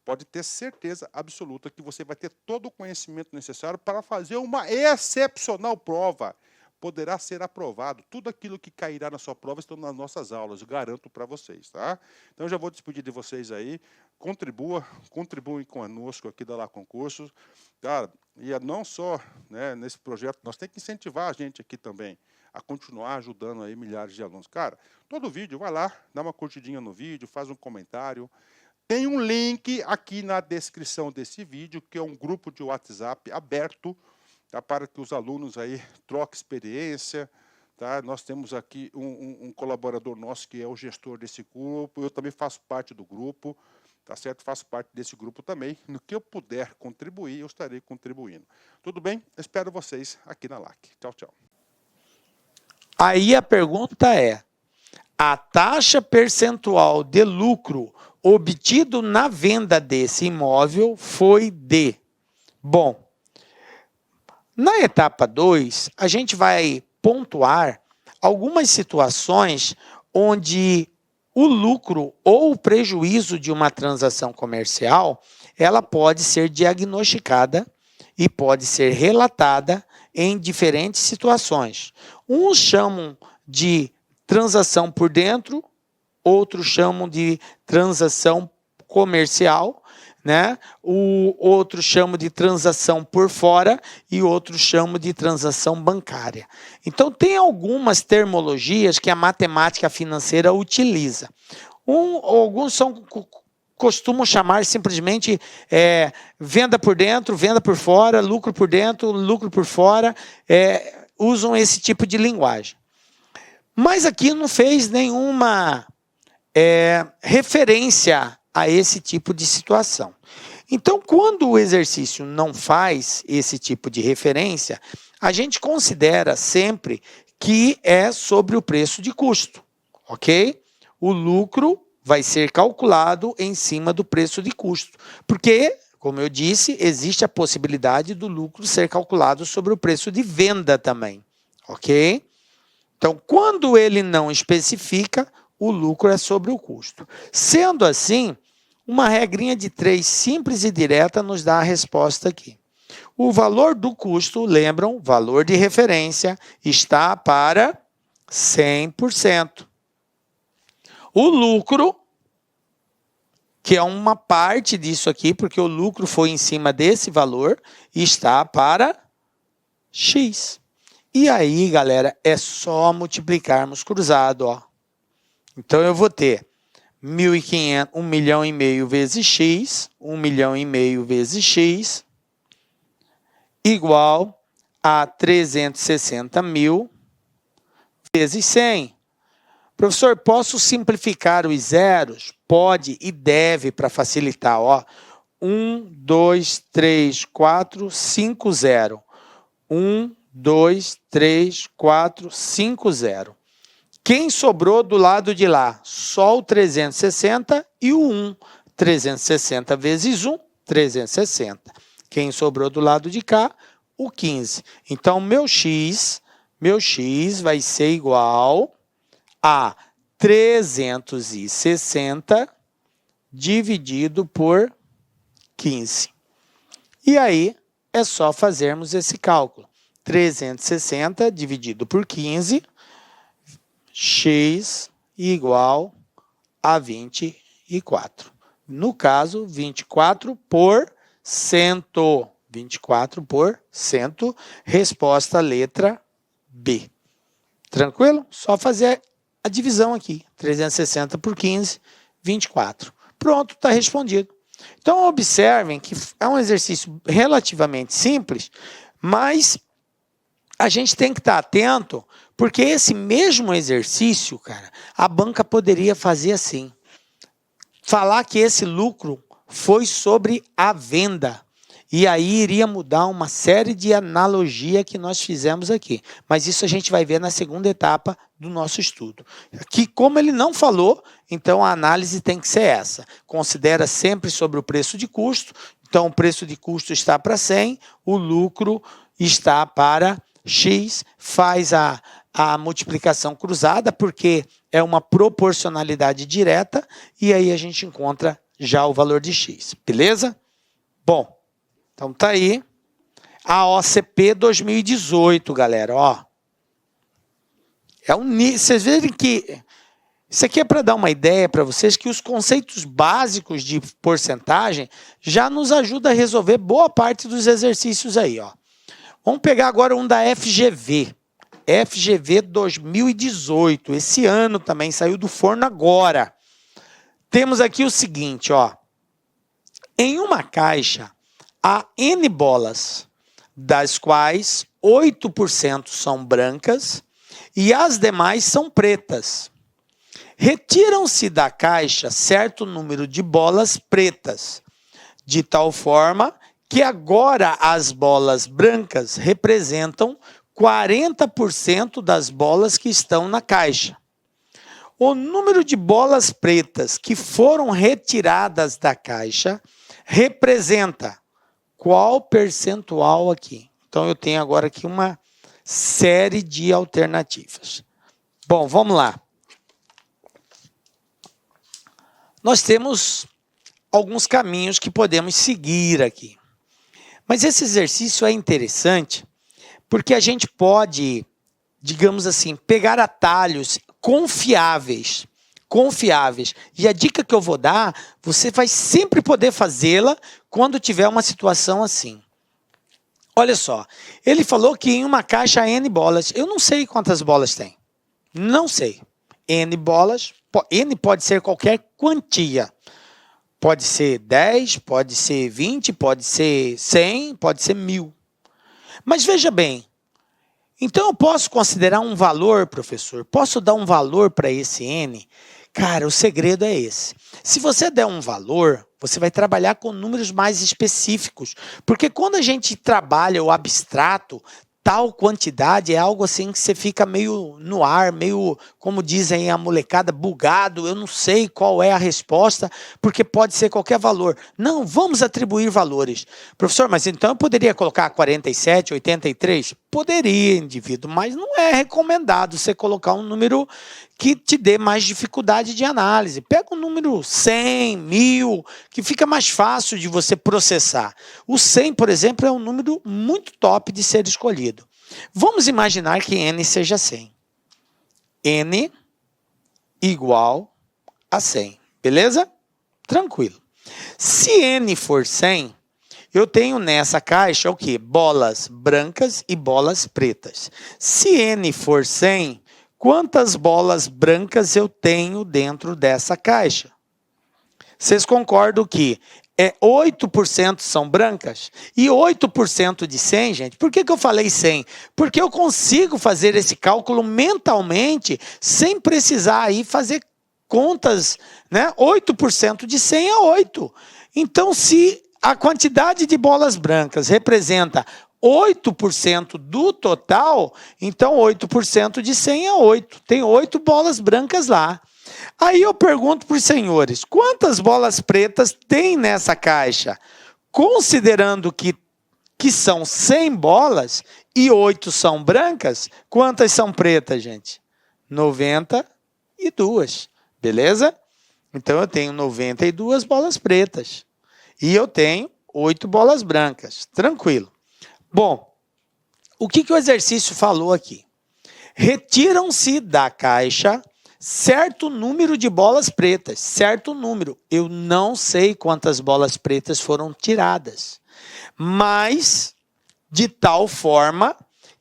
pode ter certeza absoluta que você vai ter todo o conhecimento necessário para fazer uma excepcional prova. Poderá ser aprovado. Tudo aquilo que cairá na sua prova estão nas nossas aulas, eu garanto para vocês, tá? Então, eu já vou despedir de vocês aí. Contribuem conosco aqui da Lá Concursos. Cara, e não só, né, nesse projeto, nós temos que incentivar a gente aqui também a continuar ajudando aí milhares de alunos. Cara, todo vídeo, vai lá, dá uma curtidinha no vídeo, faz um comentário. Tem um link aqui na descrição desse vídeo, que é um grupo de WhatsApp aberto, tá, para que os alunos aí troquem experiência. Tá? Nós temos aqui um colaborador nosso que é o gestor desse grupo, eu também faço parte do grupo, tá certo? Faço parte desse grupo também. No que eu puder contribuir, eu estarei contribuindo. Tudo bem? Espero vocês aqui na LAC. Tchau, tchau. Aí a pergunta é, a taxa percentual de lucro obtido na venda desse imóvel foi de... Bom, na etapa 2, a gente vai pontuar algumas situações onde o lucro ou o prejuízo de uma transação comercial, ela pode ser diagnosticada e pode ser relatada em diferentes situações. Uns chamam de transação por dentro, outros chamam de transação comercial, né? O outro chama de transação por fora e outro chama de transação bancária. Então, tem algumas terminologias que a matemática financeira utiliza. Alguns costumam chamar simplesmente venda por dentro, venda por fora, lucro por dentro, lucro por fora, usam esse tipo de linguagem. Mas aqui não fez nenhuma referência a esse tipo de situação. Então, quando o exercício não faz esse tipo de referência, a gente considera sempre que é sobre o preço de custo, ok? O lucro vai ser calculado em cima do preço de custo, porque, como eu disse, existe a possibilidade do lucro ser calculado sobre o preço de venda também, ok? Então, quando ele não especifica, o lucro é sobre o custo. Sendo assim, uma regrinha de 3 simples e direta nos dá a resposta aqui. O valor do custo, lembram, valor de referência, está para 100%. O lucro, que é uma parte disso aqui, porque o lucro foi em cima desse valor, está para X. E aí, galera, é só multiplicarmos cruzado, ó. Então, eu vou ter 1.500, 1,5 milhão vezes X, 1,5 milhão vezes X, igual a 360 mil vezes 100. Professor, posso simplificar os zeros? Pode e deve para facilitar. Ó. 1, 2, 3, 4, 5, 0. 1, 2, 3, 4, 5, 0. Quem sobrou do lado de lá? Só o 360 e o 1. 360 vezes 1, 360. Quem sobrou do lado de cá? O 15. Então, meu x vai ser igual a 360 dividido por 15. E aí, é só fazermos esse cálculo. 360 dividido por 15, x igual a 24. No caso, 24%. 24%. Resposta letra B. Tranquilo? Só fazer a divisão aqui. 360 por 15, 24. Pronto, está respondido. Então, observem que é um exercício relativamente simples, mas a gente tem que estar atento, porque esse mesmo exercício, cara, a banca poderia fazer assim. Falar que esse lucro foi sobre a venda. E aí iria mudar uma série de analogia que nós fizemos aqui. Mas isso a gente vai ver na segunda etapa do nosso estudo. Aqui, como ele não falou, então a análise tem que ser essa. Considera sempre sobre o preço de custo. Então, o preço de custo está para 100, o lucro está para X. Faz a multiplicação cruzada, porque é uma proporcionalidade direta, e aí a gente encontra já o valor de X. Beleza? Bom. Então, tá aí a OCP 2018, galera, ó. Vocês verem que isso aqui é para dar uma ideia para vocês que os conceitos básicos de porcentagem já nos ajudam a resolver boa parte dos exercícios aí, ó. Vamos pegar agora um da FGV. FGV 2018, esse ano também, saiu do forno agora. Temos aqui o seguinte, ó. Em uma caixa, há N bolas, das quais 8% são brancas e as demais são pretas. Retiram-se da caixa certo número de bolas pretas, de tal forma que agora as bolas brancas representam 40% das bolas que estão na caixa. O número de bolas pretas que foram retiradas da caixa representa qual percentual aqui? Então, eu tenho agora aqui uma série de alternativas. Bom, vamos lá. Nós temos alguns caminhos que podemos seguir aqui. Mas esse exercício é interessante porque a gente pode, digamos assim, pegar atalhos confiáveis. E a dica que eu vou dar, você vai sempre poder fazê-la quando tiver uma situação assim. Olha só, ele falou que em uma caixa há N bolas. Eu não sei quantas bolas tem. Não sei. N bolas, N pode ser qualquer quantia. Pode ser 10, pode ser 20, pode ser 100, pode ser 1000. Mas veja bem, então eu posso considerar um valor, professor? Posso dar um valor para esse N? Cara, o segredo é esse. Se você der um valor, você vai trabalhar com números mais específicos. Porque quando a gente trabalha o abstrato, tal quantidade é algo assim que você fica meio no ar, meio, como dizem a molecada, bugado. Eu não sei qual é a resposta, porque pode ser qualquer valor. Não, vamos atribuir valores. Professor, mas então eu poderia colocar 47, 83? Poderia, indivíduo, mas não é recomendado você colocar um número que te dê mais dificuldade de análise. Pega um número 100, 1000, que fica mais fácil de você processar. O 100, por exemplo, é um número muito top de ser escolhido. Vamos imaginar que N seja 100. N igual a 100. Beleza? Tranquilo. Se N for 100, eu tenho nessa caixa o quê? Bolas brancas e bolas pretas. Se N for 100, quantas bolas brancas eu tenho dentro dessa caixa? Vocês concordam que 8% são brancas? E 8% de 100, gente? Por que eu falei 100? Porque eu consigo fazer esse cálculo mentalmente sem precisar aí fazer contas, né? 8% de 100 é 8. Então, se a quantidade de bolas brancas representa 8% do total, então 8% de 100 é 8. Tem 8 bolas brancas lá. Aí eu pergunto para os senhores, quantas bolas pretas tem nessa caixa? Considerando que são 100 bolas e 8 são brancas, quantas são pretas, gente? 92, beleza? Então eu tenho 92 bolas pretas e eu tenho 8 bolas brancas, tranquilo. Bom, o que o exercício falou aqui? Retiram-se da caixa certo número de bolas pretas, certo número. Eu não sei quantas bolas pretas foram tiradas, mas de tal forma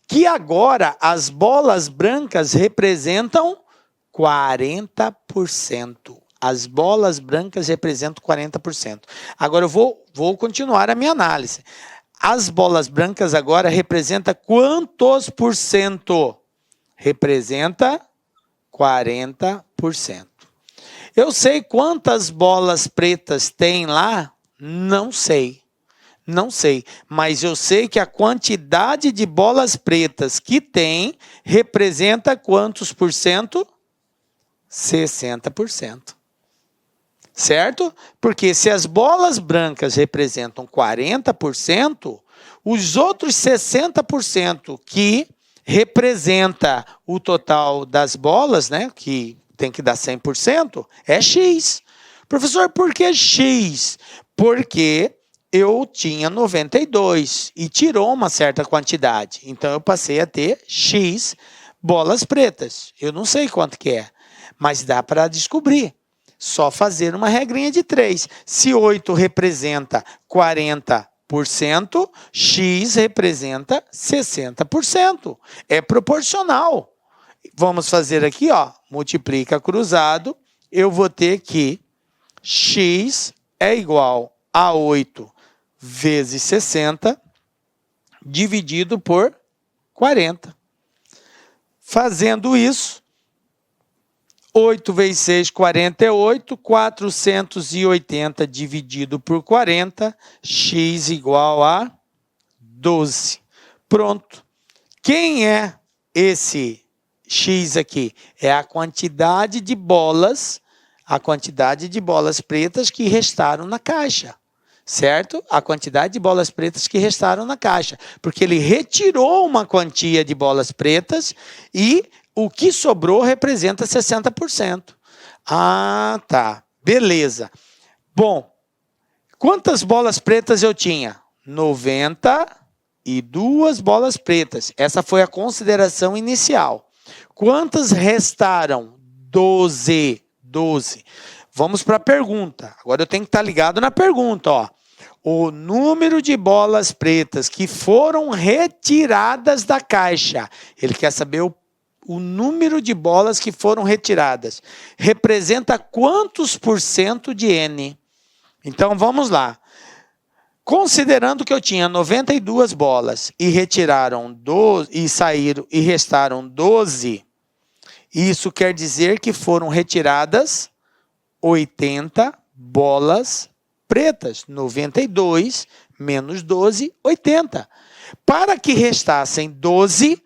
que agora as bolas brancas representam 40%. As bolas brancas representam 40%. Agora eu vou continuar a minha análise. As bolas brancas agora representam quantos por cento? Representa 40%. Eu sei quantas bolas pretas tem lá? Não sei. Não sei. Mas eu sei que a quantidade de bolas pretas que tem representa quantos por cento? 60%. Certo? Porque se as bolas brancas representam 40%, os outros 60% que representa o total das bolas, né, que tem que dar 100%, é X. Professor, por que X? Porque eu tinha 92 e tirou uma certa quantidade. Então eu passei a ter X bolas pretas. Eu não sei quanto que é, mas dá para descobrir. Só fazer uma regrinha de 3. Se 8 representa 40%, X representa 60%. É proporcional. Vamos fazer aqui, ó, multiplica cruzado. Eu vou ter que X é igual a 8 vezes 60, dividido por 40. Fazendo isso, 8 vezes 6, 48, 480 dividido por 40, x igual a 12. Pronto. Quem é esse x aqui? É a quantidade de bolas pretas que restaram na caixa. Certo? A quantidade de bolas pretas que restaram na caixa. Porque ele retirou uma quantia de bolas pretas e o que sobrou representa 60%. Ah, tá. Beleza. Bom, quantas bolas pretas eu tinha? 92 bolas pretas. Essa foi a consideração inicial. Quantas restaram? 12. Vamos para a pergunta. Agora eu tenho que estar ligado na pergunta, ó. O número de bolas pretas que foram retiradas da caixa. Ele quer saber o número de bolas que foram retiradas. Representa quantos por cento de N? Então, vamos lá. Considerando que eu tinha 92 bolas e retiraram 12, e saíram e restaram 12, isso quer dizer que foram retiradas 80 bolas pretas. 92 menos 12, 80. Para que restassem 12,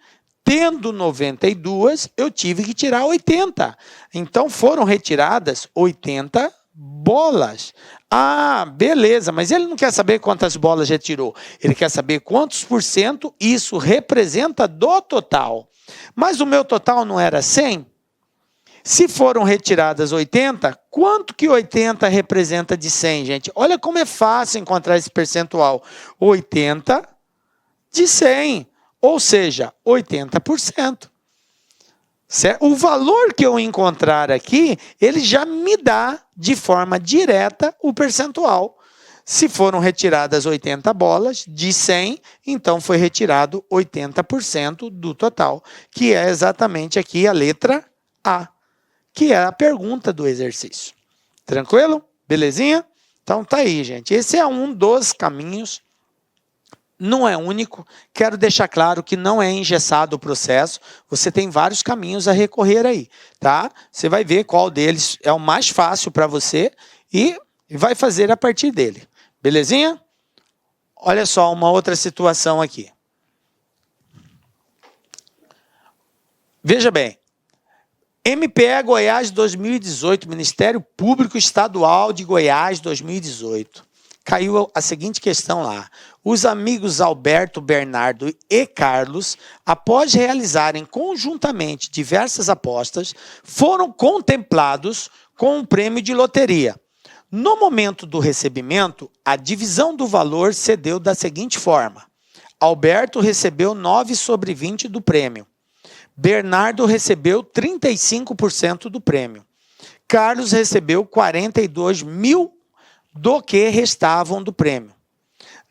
tendo 92, eu tive que tirar 80. Então, foram retiradas 80 bolas. Ah, beleza, mas ele não quer saber quantas bolas retirou. Ele quer saber quantos por cento isso representa do total. Mas o meu total não era 100? Se foram retiradas 80, quanto que 80 representa de 100, gente? Olha como é fácil encontrar esse percentual. 80 de 100. Ou seja, 80%. Certo? O valor que eu encontrar aqui, ele já me dá de forma direta o percentual. Se foram retiradas 80 bolas de 100, então foi retirado 80% do total, que é exatamente aqui a letra A, que é a pergunta do exercício. Tranquilo? Belezinha? Então tá aí, gente. Esse é um dos caminhos. Não é único, quero deixar claro que não é engessado o processo, você tem vários caminhos a recorrer aí, tá? Você vai ver qual deles é o mais fácil para você e vai fazer a partir dele, belezinha? olha só uma outra situação aqui. Veja bem, MPE Goiás 2018, Ministério Público Estadual de Goiás 2018. Caiu a seguinte questão lá. Os amigos Alberto, Bernardo e Carlos, após realizarem conjuntamente diversas apostas, foram contemplados com um prêmio de loteria. No momento do recebimento, a divisão do valor se deu da seguinte forma. Alberto recebeu 9/20 do prêmio. Bernardo recebeu 35% do prêmio. Carlos recebeu 42 mil do que restavam do prêmio.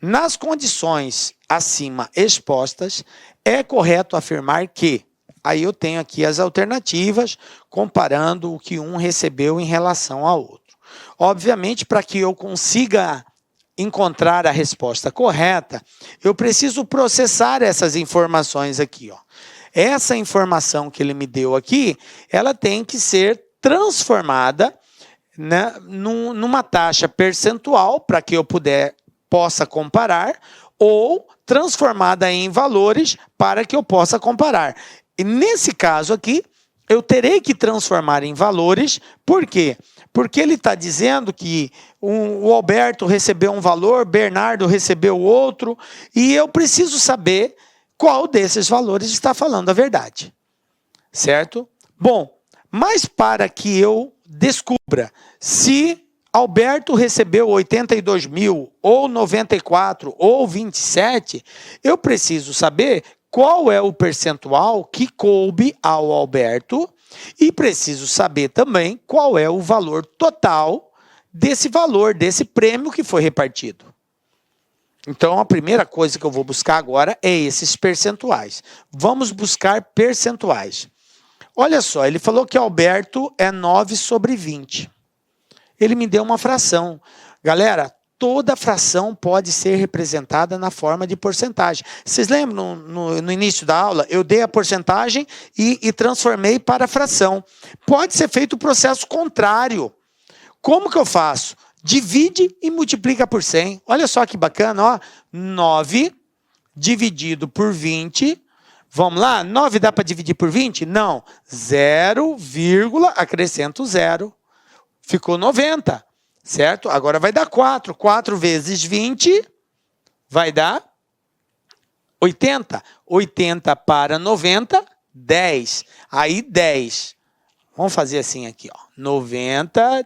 Nas condições acima expostas, é correto afirmar que, aí eu tenho aqui as alternativas, comparando o que um recebeu em relação ao outro. Obviamente, para que eu consiga encontrar a resposta correta, eu preciso processar essas informações aqui, ó. Essa informação que ele me deu aqui, ela tem que ser transformada, né, numa taxa percentual para que eu possa comparar, ou transformada em valores para que eu possa comparar. E nesse caso aqui, eu terei que transformar em valores. Por quê? Porque ele está dizendo que o Alberto recebeu um valor, Bernardo recebeu outro, e eu preciso saber qual desses valores está falando a verdade. Certo? Bom, mas para que eu descubra se Alberto recebeu 82 mil, ou 94, ou 27, eu preciso saber qual é o percentual que coube ao Alberto e preciso saber também qual é o valor total desse valor, desse prêmio que foi repartido. Então, a primeira coisa que eu vou buscar agora é esses percentuais. Vamos buscar percentuais. Olha só, ele falou que Alberto é 9/20. Ele me deu uma fração. Galera, toda fração pode ser representada na forma de porcentagem. Vocês lembram, no início da aula, eu dei a porcentagem e transformei para fração. Pode ser feito o processo contrário. Como que eu faço? Divide e multiplica por 100. Olha só que bacana, ó. 9 dividido por 20. Vamos lá? 9 dá para dividir por 20? Não. 0, acrescento 0. Ficou 90, certo? Agora vai dar 4. 4 vezes 20 vai dar 80. 80 para 90, 10. Aí 10. Vamos fazer assim aqui, ó. 90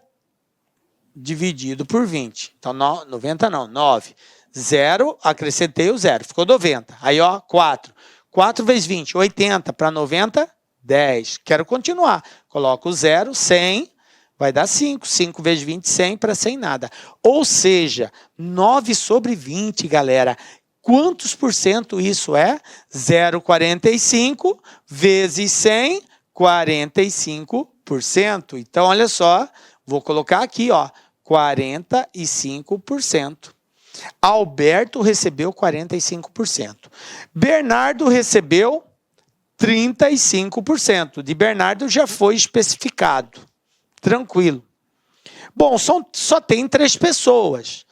dividido por 20. Então, 90 não, 9. 0, acrescentei o 0. Ficou 90. Aí, ó, 4. 4 vezes 20, 80 para 90, 10. Quero continuar. Coloco o 0, 100. Vai dar 5. 5 vezes 20, 100 para 100 nada. Ou seja, 9/20, galera. Quantos por cento isso é? 0,45 vezes 100, 45%. Então, olha só, vou colocar aqui, ó, 45%. Alberto recebeu 45%. Bernardo recebeu 35%. De Bernardo já foi especificado. Tranquilo. Bom, só tem 3 pessoas.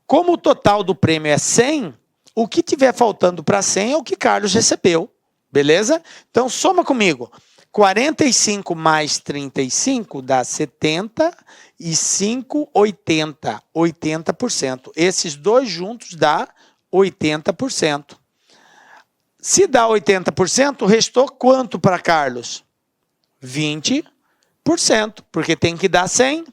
Como o total do prêmio é 100, o que tiver faltando para 100 é o que Carlos recebeu. Beleza? Então, soma comigo. 45 mais 35 dá 70 e 5, 80. 80%. Esses dois juntos dá 80%. Se dá 80%, restou quanto para Carlos? 20%, porque tem que dar 100,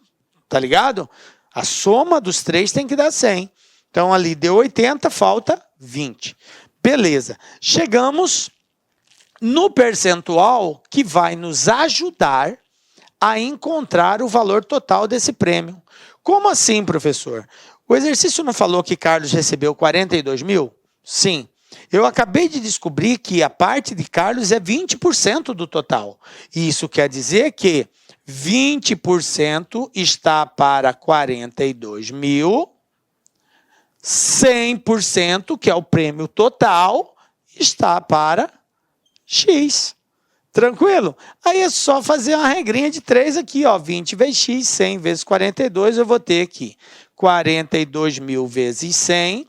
tá ligado? A soma dos 3 tem que dar 100. Então, ali deu 80, falta 20. Beleza. Chegamos no percentual que vai nos ajudar a encontrar o valor total desse prêmio. Como assim, professor? O exercício não falou que Carlos recebeu 42 mil? Sim. Eu acabei de descobrir que a parte de Carlos é 20% do total. Isso quer dizer que 20% está para 42 mil, 100%, que é o prêmio total, está para X. Tranquilo? Aí é só fazer uma regrinha de 3 aqui, ó. 20 vezes X, 100 vezes 42, eu vou ter aqui 42 mil vezes 100,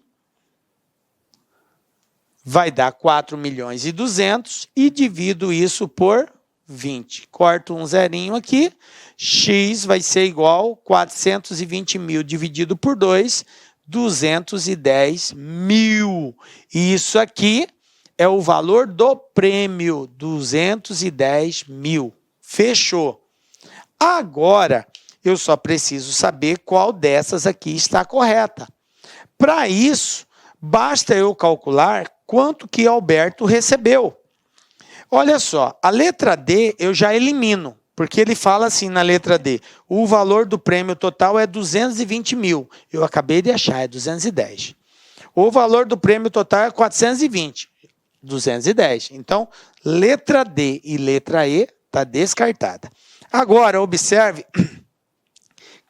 vai dar 4.200.000 e divido isso por 20. Corto um zerinho aqui, x vai ser igual 420.000 dividido por 2, 210.000. E isso aqui é o valor do prêmio, 210.000. Fechou. Agora, eu só preciso saber qual dessas aqui está correta. Para isso, basta eu calcular quanto que Alberto recebeu. Olha só, a letra D eu já elimino, porque ele fala assim na letra D, o valor do prêmio total é 220.000. Eu acabei de achar, é 210. O valor do prêmio total é 420. 210. Então, letra D e letra E está descartada. Agora, observe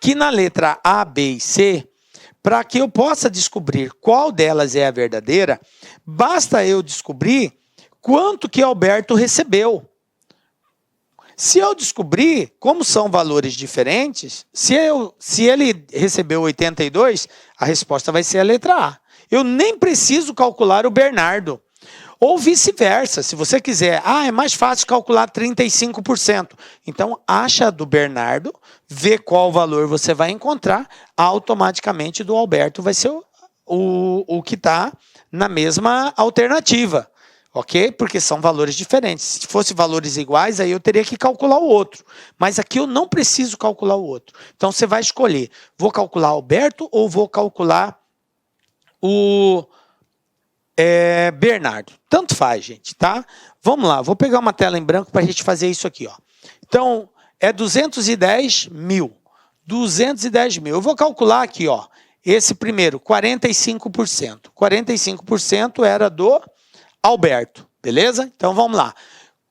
que na letra A, B e C, para que eu possa descobrir qual delas é a verdadeira, basta eu descobrir quanto que Alberto recebeu. Se eu descobrir como são valores diferentes, se ele recebeu 82, a resposta vai ser a letra A. Eu nem preciso calcular o Bernardo. Ou vice-versa, se você quiser, é mais fácil calcular 35%. Então, acha do Bernardo, vê qual valor você vai encontrar, automaticamente do Alberto vai ser o que está na mesma alternativa. Ok? Porque são valores diferentes. Se fosse valores iguais, aí eu teria que calcular o outro. Mas aqui eu não preciso calcular o outro. Então, você vai escolher, vou calcular Alberto ou vou calcular o Bernardo. Tanto faz, gente, tá? Vamos lá, vou pegar uma tela em branco para a gente fazer isso aqui, ó. Então, é 210.000. 210.000. Eu vou calcular aqui, ó, esse primeiro, 45%. 45% era do Alberto, beleza? Então, vamos lá.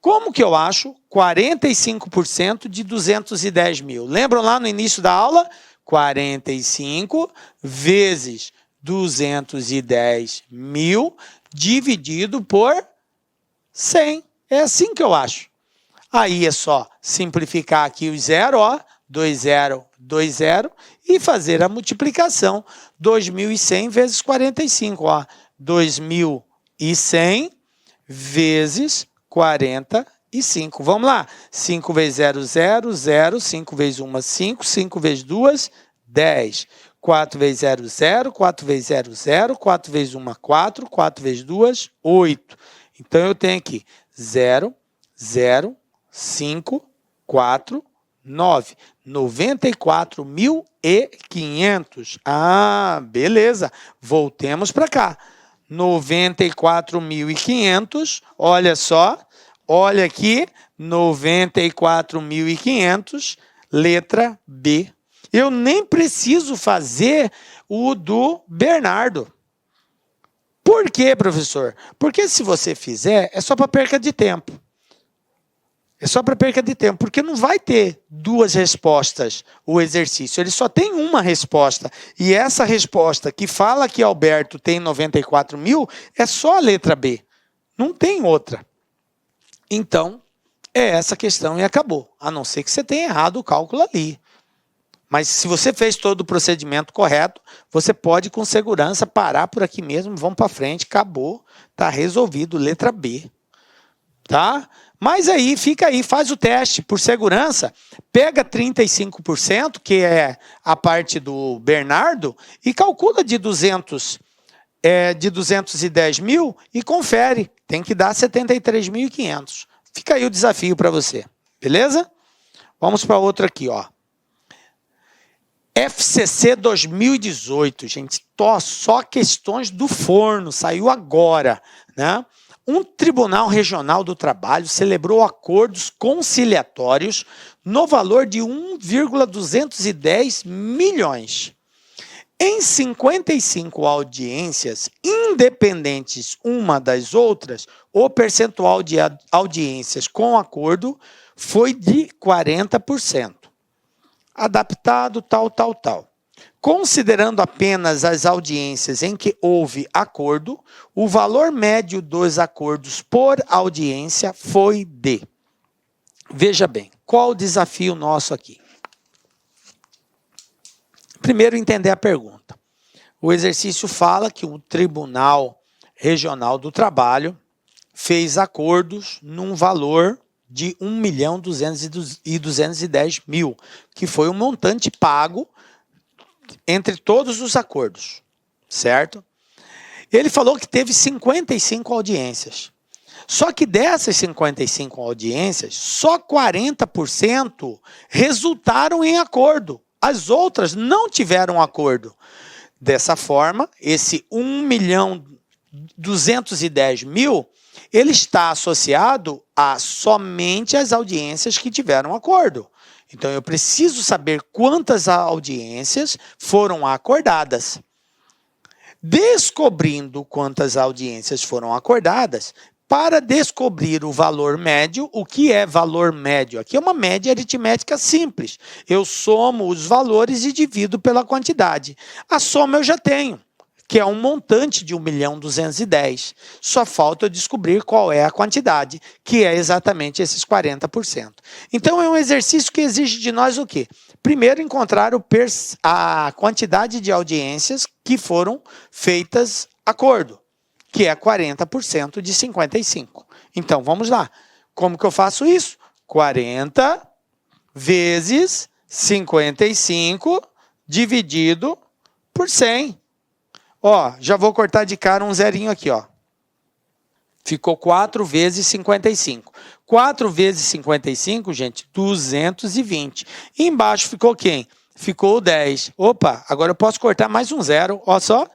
Como que eu acho 45% de 210.000? Lembram lá no início da aula? 45 vezes 210.000 dividido por 100. É assim que eu acho. Aí é só simplificar aqui o zero, ó, 20, 20, e fazer a multiplicação. 2.100 vezes 45, ó, 2.100 vezes 45. Vamos lá. 5 vezes 0, 0, 0. 5 vezes 1, 5. 5 vezes 2, 10. 4 vezes 0, 0. 4 vezes 0, 0. 4 vezes 1, 4. 4 vezes 2, 8. Então, eu tenho aqui 0, 0, 5, 4, 9. 94.500. Ah, beleza. Voltemos para cá. 94.500. Olha só. Olha aqui. 94.500. Letra B. Eu nem preciso fazer o do Bernardo. Por quê, professor? Porque se você fizer, é só para perca de tempo. É só para perca de tempo, porque não vai ter duas respostas o exercício. Ele só tem uma resposta. E essa resposta que fala que Alberto tem 94.000 é só a letra B. Não tem outra. Então, é essa questão e acabou. A não ser que você tenha errado o cálculo ali. Mas se você fez todo o procedimento correto, você pode com segurança parar por aqui mesmo, vamos para frente, acabou, está resolvido, letra B. Tá? Mas aí, fica aí, faz o teste por segurança, pega 35%, que é a parte do Bernardo, e calcula de 210.000 e confere. Tem que dar 73.500. Fica aí o desafio para você, beleza? Vamos para outro aqui, ó. FCC 2018, gente, só questões do forno, saiu agora, né? Um Tribunal Regional do Trabalho celebrou acordos conciliatórios no valor de 1,210 milhões. Em 55 audiências, independentes uma das outras, o percentual de audiências com acordo foi de 40%. Adaptado, tal. Considerando apenas as audiências em que houve acordo, o valor médio dos acordos por audiência foi de... Veja bem, qual o desafio nosso aqui? Primeiro, entender a pergunta. O exercício fala que o Tribunal Regional do Trabalho fez acordos num valor de 1.210.000, que foi o montante pago entre todos os acordos, certo? Ele falou que teve 55 audiências. Só que dessas 55 audiências, só 40% resultaram em acordo. As outras não tiveram acordo. Dessa forma, esse 1.210.000, ele está associado a somente as audiências que tiveram acordo. Então, eu preciso saber quantas audiências foram acordadas. Descobrindo quantas audiências foram acordadas, para descobrir o valor médio, o que é valor médio? Aqui é uma média aritmética simples. Eu somo os valores e divido pela quantidade. A soma eu já tenho, que é um montante de 1.210.000. Só falta eu descobrir qual é a quantidade, que é exatamente esses 40%. Então, é um exercício que exige de nós o quê? Primeiro, encontrar a quantidade de audiências que foram feitas acordo, que é 40% de 55. Então, vamos lá. Como que eu faço isso? 40 vezes 55 dividido por 100. Ó, já vou cortar de cara um zerinho aqui, ó. Ficou 4 vezes 55. 4 vezes 55, gente, 220. E embaixo ficou quem? Ficou o 10. Opa, agora eu posso cortar mais um zero. Ó só.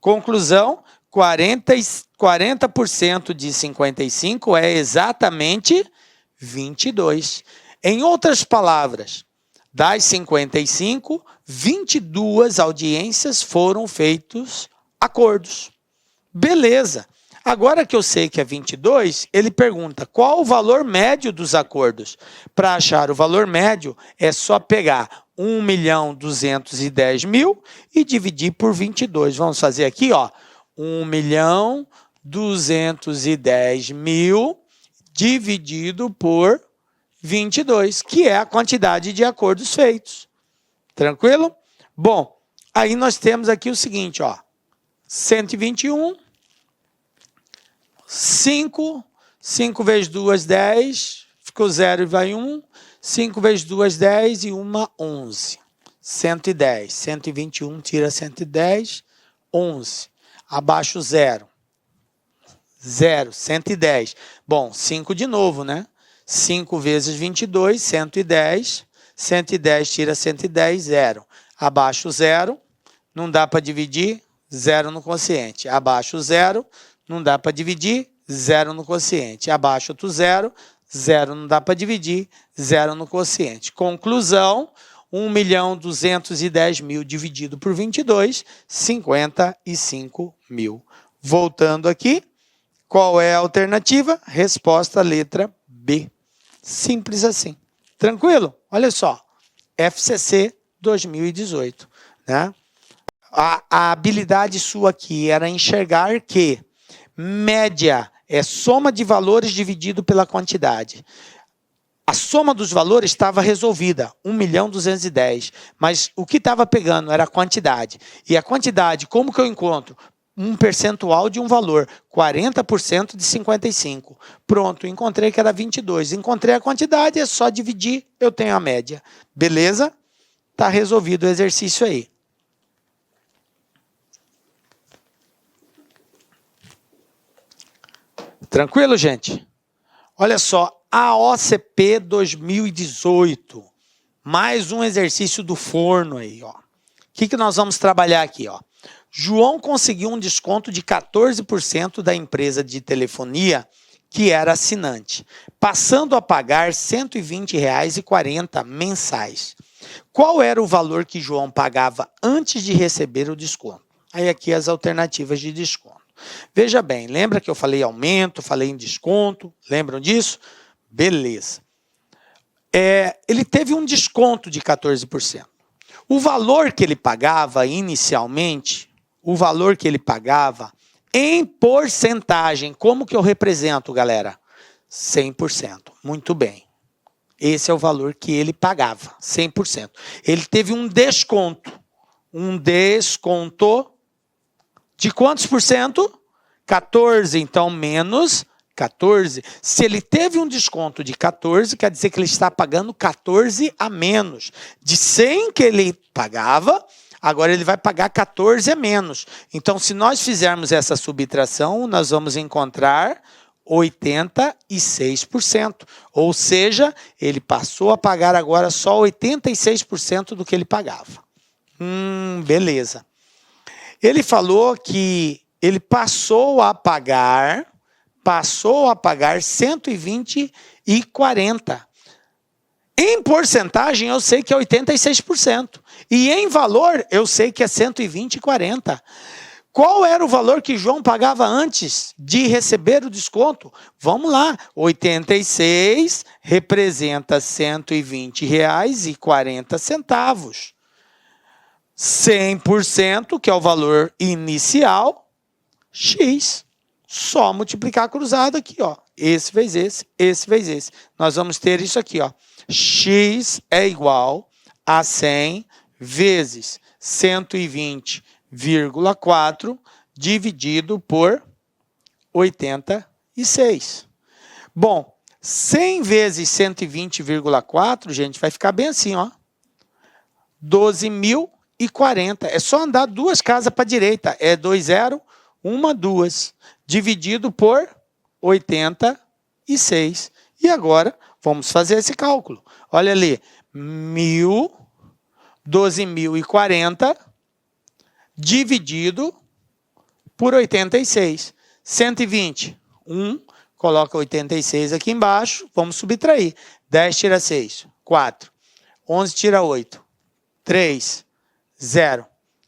Conclusão, 40% de 55 é exatamente 22. Em outras palavras, das 55, 22 audiências foram feitos acordos. Beleza. Agora que eu sei que é 22, ele pergunta qual o valor médio dos acordos. Para achar o valor médio, é só pegar 1.210.000 e dividir por 22. Vamos fazer aqui, ó, 1.210.000 dividido por 22, que é a quantidade de acordos feitos. Tranquilo? Bom, aí nós temos aqui o seguinte, ó, 121, 5 vezes 2, 10, ficou 0 e vai 1, 5 vezes 2, 10 e 1, 11. 110, 121 tira 110, 11. Abaixo 0. 0, 110. Bom, 5 de novo, né? 5 vezes 22, 110. 110 tira 110, 0. Abaixo 0, não dá para dividir, 0 no quociente. Abaixo 0, não dá para dividir, 0 no quociente. Abaixo outro 0, 0 não dá para dividir, 0 no quociente. Conclusão, 1.210.000 dividido por 22, 55.000. Voltando aqui, qual é a alternativa? Resposta letra B. Simples assim. Tranquilo? Olha só, FCC 2018. Né? A habilidade sua aqui era enxergar que média é soma de valores dividido pela quantidade. A soma dos valores estava resolvida, 1.210.000, mas o que estava pegando era a quantidade. E a quantidade, como que eu encontro? Um percentual de um valor, 40% de 55. Pronto, encontrei que era 22. Encontrei a quantidade, é só dividir, eu tenho a média. Beleza? Está resolvido o exercício aí. Tranquilo, gente? Olha só, a OCP 2018. Mais um exercício do forno aí, ó. O que nós vamos trabalhar aqui, ó? João conseguiu um desconto de 14% da empresa de telefonia que era assinante, passando a pagar R$ 120,40 mensais. Qual era o valor que João pagava antes de receber o desconto? Aí aqui as alternativas de desconto. Veja bem, lembra que eu falei aumento, falei em desconto? Lembram disso? Beleza. Ele teve um desconto de 14%. O valor que ele pagava inicialmente, o valor que ele pagava em porcentagem, como que eu represento, galera? 100%. Muito bem. Esse é o valor que ele pagava, 100%. Ele teve um desconto. Um desconto de quantos por cento? 14, então menos 14. Se ele teve um desconto de 14, quer dizer que ele está pagando 14 a menos. De 100 que ele pagava, agora ele vai pagar 14 a menos. Então, se nós fizermos essa subtração, nós vamos encontrar 86%. Ou seja, ele passou a pagar agora só 86% do que ele pagava. Beleza. Ele falou que ele passou a pagar 120,40. Em porcentagem, eu sei que é 86%. E em valor, eu sei que é 120,40. Qual era o valor que João pagava antes de receber o desconto? Vamos lá. 86 representa R$ 120,40. 100%, que é o valor inicial, X. Só multiplicar cruzado aqui, ó. Esse vezes esse, esse vezes esse. Nós vamos ter isso aqui, ó. X é igual a 100 vezes 120,4 dividido por 86. Bom, 100 vezes 120,4, gente, vai ficar bem assim, ó. 12.040. É só andar 2 casas para a direita. É 20, 1, 2. Dividido por 86. E agora, vamos fazer esse cálculo. Olha ali, 12.040 dividido por 86. 120, 1, coloca 86 aqui embaixo, vamos subtrair. 10 tira 6, 4. 11 tira 8, 3, 0.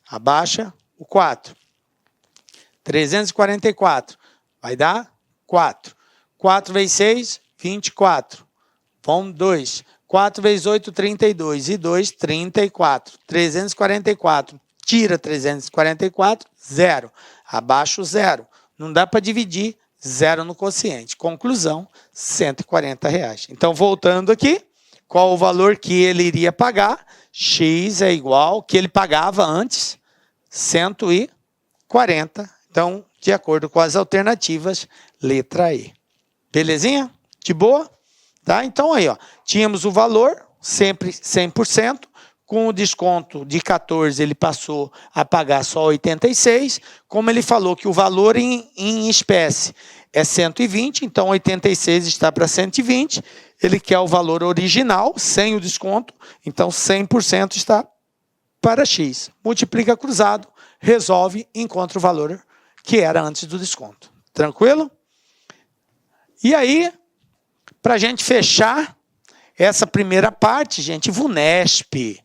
Abaixa o 4. 344. Vai dar 4. 4 vezes 6, 24. Vão 2. 4 vezes 8, 32. E 2, 34. 344. Tira 344, 0. Abaixa o 0. Não dá para dividir 0 no quociente. Conclusão, R$ 140. Então, voltando aqui, qual o valor que ele iria pagar? X é igual ao que ele pagava antes, 140. Então, de acordo com as alternativas, letra E. Belezinha? De boa? Tá? Então, aí, ó, tínhamos o valor, sempre 100%. Com o desconto de 14, ele passou a pagar só 86. Como ele falou que o valor em espécie é 120, então 86 está para 120. Ele quer o valor original, sem o desconto, então 100% está para X. Multiplica cruzado, resolve, encontra o valor que era antes do desconto. Tranquilo? E aí, para a gente fechar essa primeira parte, gente, VUNESP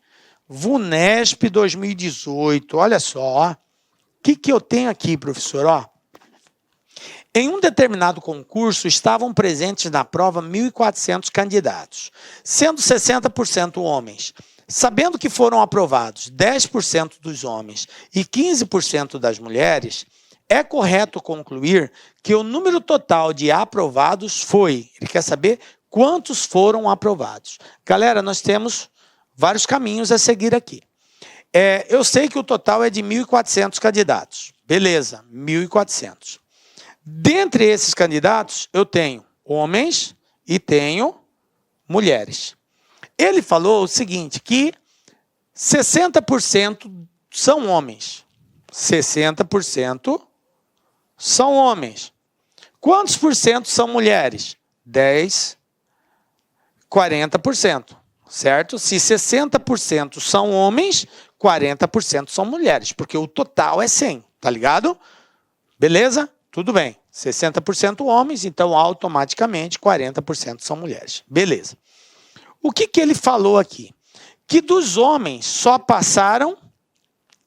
2018, olha só. O que eu tenho aqui, professor? Ó, em um determinado concurso, estavam presentes na prova 1.400 candidatos, sendo 60% homens. Sabendo que foram aprovados 10% dos homens e 15% das mulheres, é correto concluir que o número total de aprovados foi... Ele quer saber quantos foram aprovados. Galera, nós temos vários caminhos a seguir aqui. Eu sei que o total é de 1.400 candidatos. Beleza, 1.400. Dentre esses candidatos, eu tenho homens e tenho mulheres. Ele falou o seguinte, que 60% são homens. 60% são homens. Quantos por cento são mulheres? 10, 40%. Certo? Se 60% são homens, 40% são mulheres, porque o total é 100, tá ligado? Beleza? Tudo bem. 60% homens, então automaticamente 40% são mulheres. Beleza. O que ele falou aqui? Que dos homens só passaram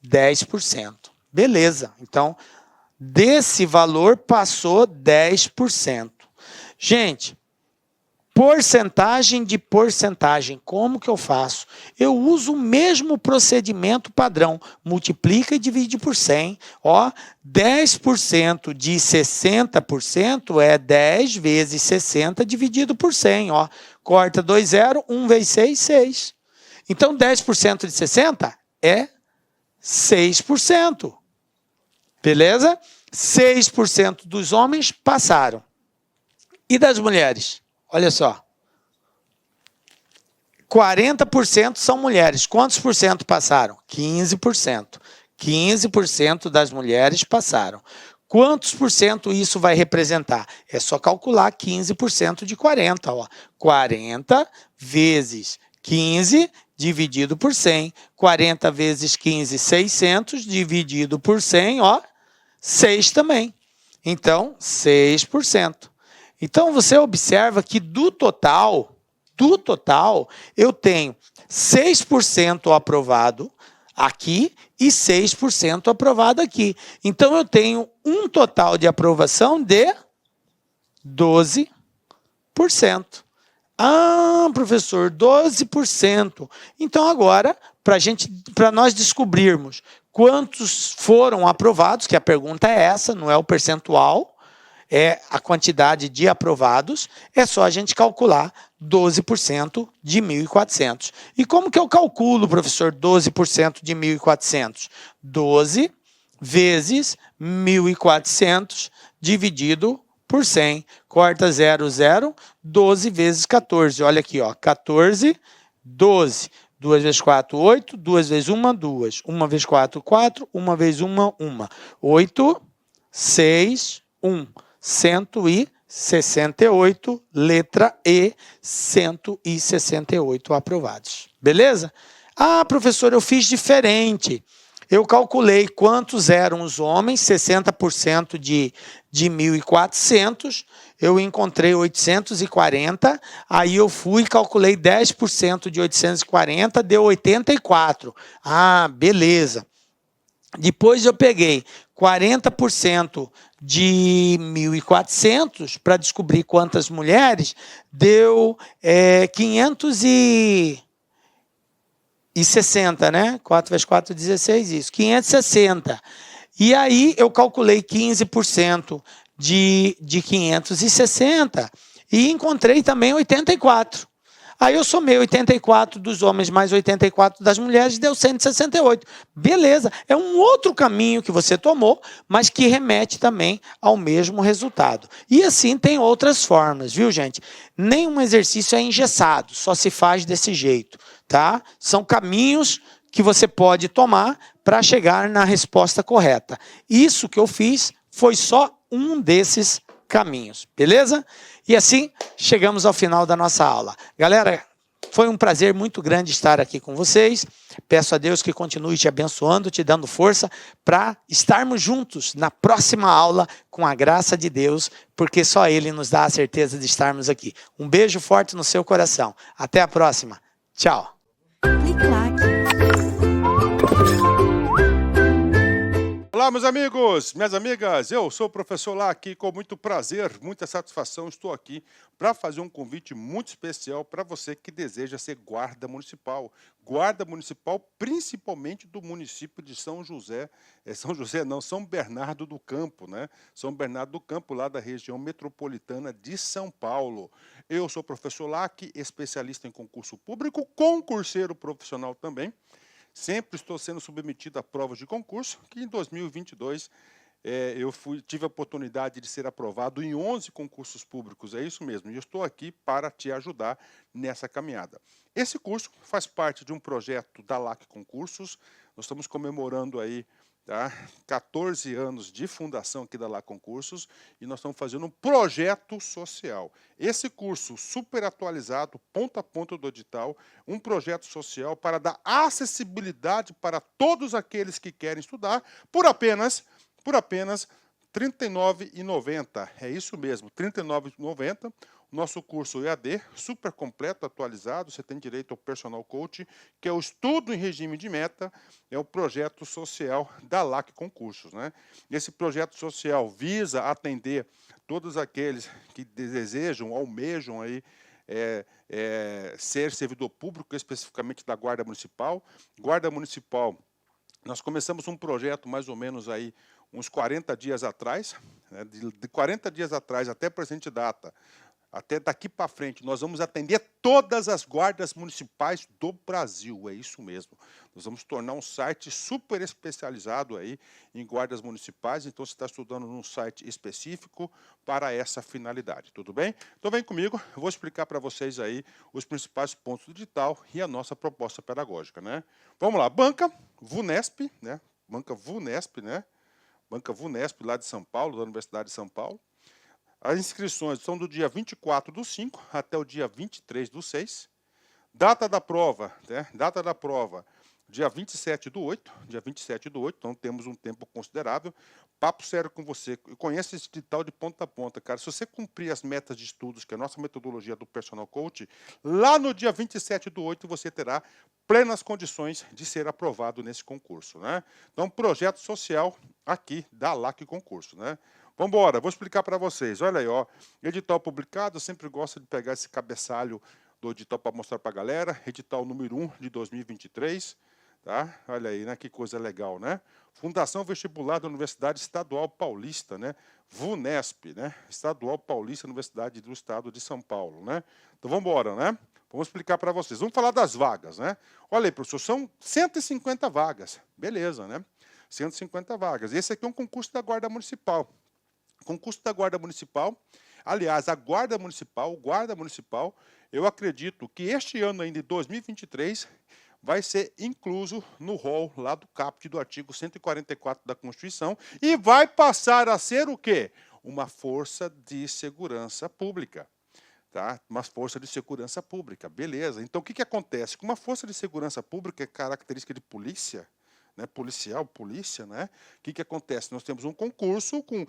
10%. Beleza. Então, desse valor passou 10%. Gente, porcentagem de porcentagem, como que eu faço? Eu uso o mesmo procedimento padrão, multiplica e divide por 100. Ó, 10% de 60% é 10 vezes 60 dividido por 100. Ó, corta 2 0, 1 vezes 6, 6. Então, 10% de 60 é 6%. Beleza? 6% dos homens passaram. E das mulheres? Olha só. 40% são mulheres. Quantos por cento passaram? 15%. 15% das mulheres passaram. Quantos por cento isso vai representar? É só calcular 15% de 40. Ó. 40 vezes 15 dividido por 100. 40 vezes 15, 600 dividido por 100, ó, 6 também. Então, 6%. Então, você observa que do total, eu tenho 6% aprovado aqui e 6% aprovado aqui. Então, eu tenho um total de aprovação de 12%. Ah, professor, 12%. Então, agora, para nós descobrirmos quantos foram aprovados, que a pergunta é essa, não é o percentual, é a quantidade de aprovados, é só a gente calcular 12% de 1.400. E como que eu calculo, professor, 12% de 1.400? 12 vezes 1.400 dividido por 100. Corta 0, 0, 12 vezes 14. Olha aqui, ó, 14, 12. 2 vezes 4, 8. 2 vezes 1, 2. 1 vezes 4, 4. 1 vezes 1, 1. 8, 6, 1. 168, letra E, 168 aprovados. Beleza? Ah, professor, eu fiz diferente. Eu calculei quantos eram os homens, 60% de 1.400, eu encontrei 840, aí eu fui e calculei 10% de 840, deu 84. Ah, beleza. Depois eu peguei 40% de 1.400 para descobrir quantas mulheres, deu 560, né? 4 vezes 4, 16, isso. 560. E aí eu calculei 15% de 560 e encontrei também 84. Aí eu somei 84 dos homens mais 84 das mulheres, deu 168. Beleza, é um outro caminho que você tomou, mas que remete também ao mesmo resultado. E assim tem outras formas, viu, gente? Nenhum exercício é engessado, só se faz desse jeito, tá? São caminhos que você pode tomar para chegar na resposta correta. Isso que eu fiz foi só um desses caminhos, beleza? E assim, chegamos ao final da nossa aula. Galera, foi um prazer muito grande estar aqui com vocês. Peço a Deus que continue te abençoando, te dando força para estarmos juntos na próxima aula com a graça de Deus, porque só Ele nos dá a certeza de estarmos aqui. Um beijo forte no seu coração. Até a próxima. Tchau. Olá, meus amigos, minhas amigas, eu sou o professor Lá aqui, com muito prazer, muita satisfação, estou aqui para fazer um convite muito especial para você que deseja ser guarda municipal principalmente do município de São José, São Bernardo do Campo, né? São Bernardo do Campo, lá da região metropolitana de São Paulo. Eu sou o professor Lá, especialista em concurso público, concurseiro profissional também. Sempre estou sendo submetido a provas de concurso, que em 2022 eu tive a oportunidade de ser aprovado em 11 concursos públicos, é isso mesmo, e eu estou aqui para te ajudar nessa caminhada. Esse curso faz parte de um projeto da LAC Concursos, nós estamos comemorando aí 14 anos de fundação aqui da LAC Concursos e nós estamos fazendo um projeto social. Esse curso super atualizado, ponta a ponta do edital, um projeto social para dar acessibilidade para todos aqueles que querem estudar por apenas R$ 39,90. É isso mesmo, R$ 39,90. Nosso curso EAD, super completo, atualizado, você tem direito ao personal coach, que é o estudo em regime de meta, é o projeto social da LAC Concursos, né? Esse projeto social visa atender todos aqueles que desejam, almejam aí, ser servidor público, especificamente da Guarda Municipal. Guarda Municipal, nós começamos um projeto mais ou menos aí uns 40 dias atrás, né? De 40 dias atrás até a presente data, até daqui para frente, nós vamos atender todas as guardas municipais do Brasil, é isso mesmo. Nós vamos tornar um site super especializado aí em guardas municipais, então você está estudando num site específico para essa finalidade, tudo bem? Então vem comigo, eu vou explicar para vocês aí os principais pontos do edital e a nossa proposta pedagógica, né? Vamos lá, Banca VUNESP, né? Banca VUNESP, né? Banca VUNESP lá de São Paulo, da Universidade de São Paulo. As inscrições são do dia 24/5 até o dia 23/6. Data da prova, né? Data da prova, dia 27/8, dia 27/8, então temos um tempo considerável. Papo sério com você, eu conheço esse edital de ponta a ponta, cara. Se você cumprir as metas de estudos, que é a nossa metodologia do Personal Coach, lá no dia 27/8 você terá plenas condições de ser aprovado nesse concurso, né? Então, projeto social aqui da LAC Concurso, né? Vamos embora, vou explicar para vocês. Olha aí, ó, edital publicado, eu sempre gosto de pegar esse cabeçalho do edital para mostrar para a galera. Edital número 1 de 2023, tá? Olha aí, né? Que coisa legal, né? Fundação Vestibular da Universidade Estadual Paulista, né? VUNESP, né? Estadual Paulista, Universidade do Estado de São Paulo, né? Então vamos embora, né? Vamos explicar para vocês. Vamos falar das vagas, né? Olha aí, professor, são 150 vagas. Beleza, né? 150 vagas. Esse aqui é um concurso da Guarda Municipal. Concurso da Guarda Municipal, aliás, a Guarda Municipal, o Guarda Municipal, eu acredito que este ano ainda, de 2023, vai ser incluso no rol lá do caput do artigo 144 da Constituição e vai passar a ser o quê? Uma força de segurança pública. Tá? Uma força de segurança pública, beleza. Então, o que acontece? Com uma força de segurança pública, é característica de polícia, né? Policial, polícia, né? O que acontece? Nós temos um concurso com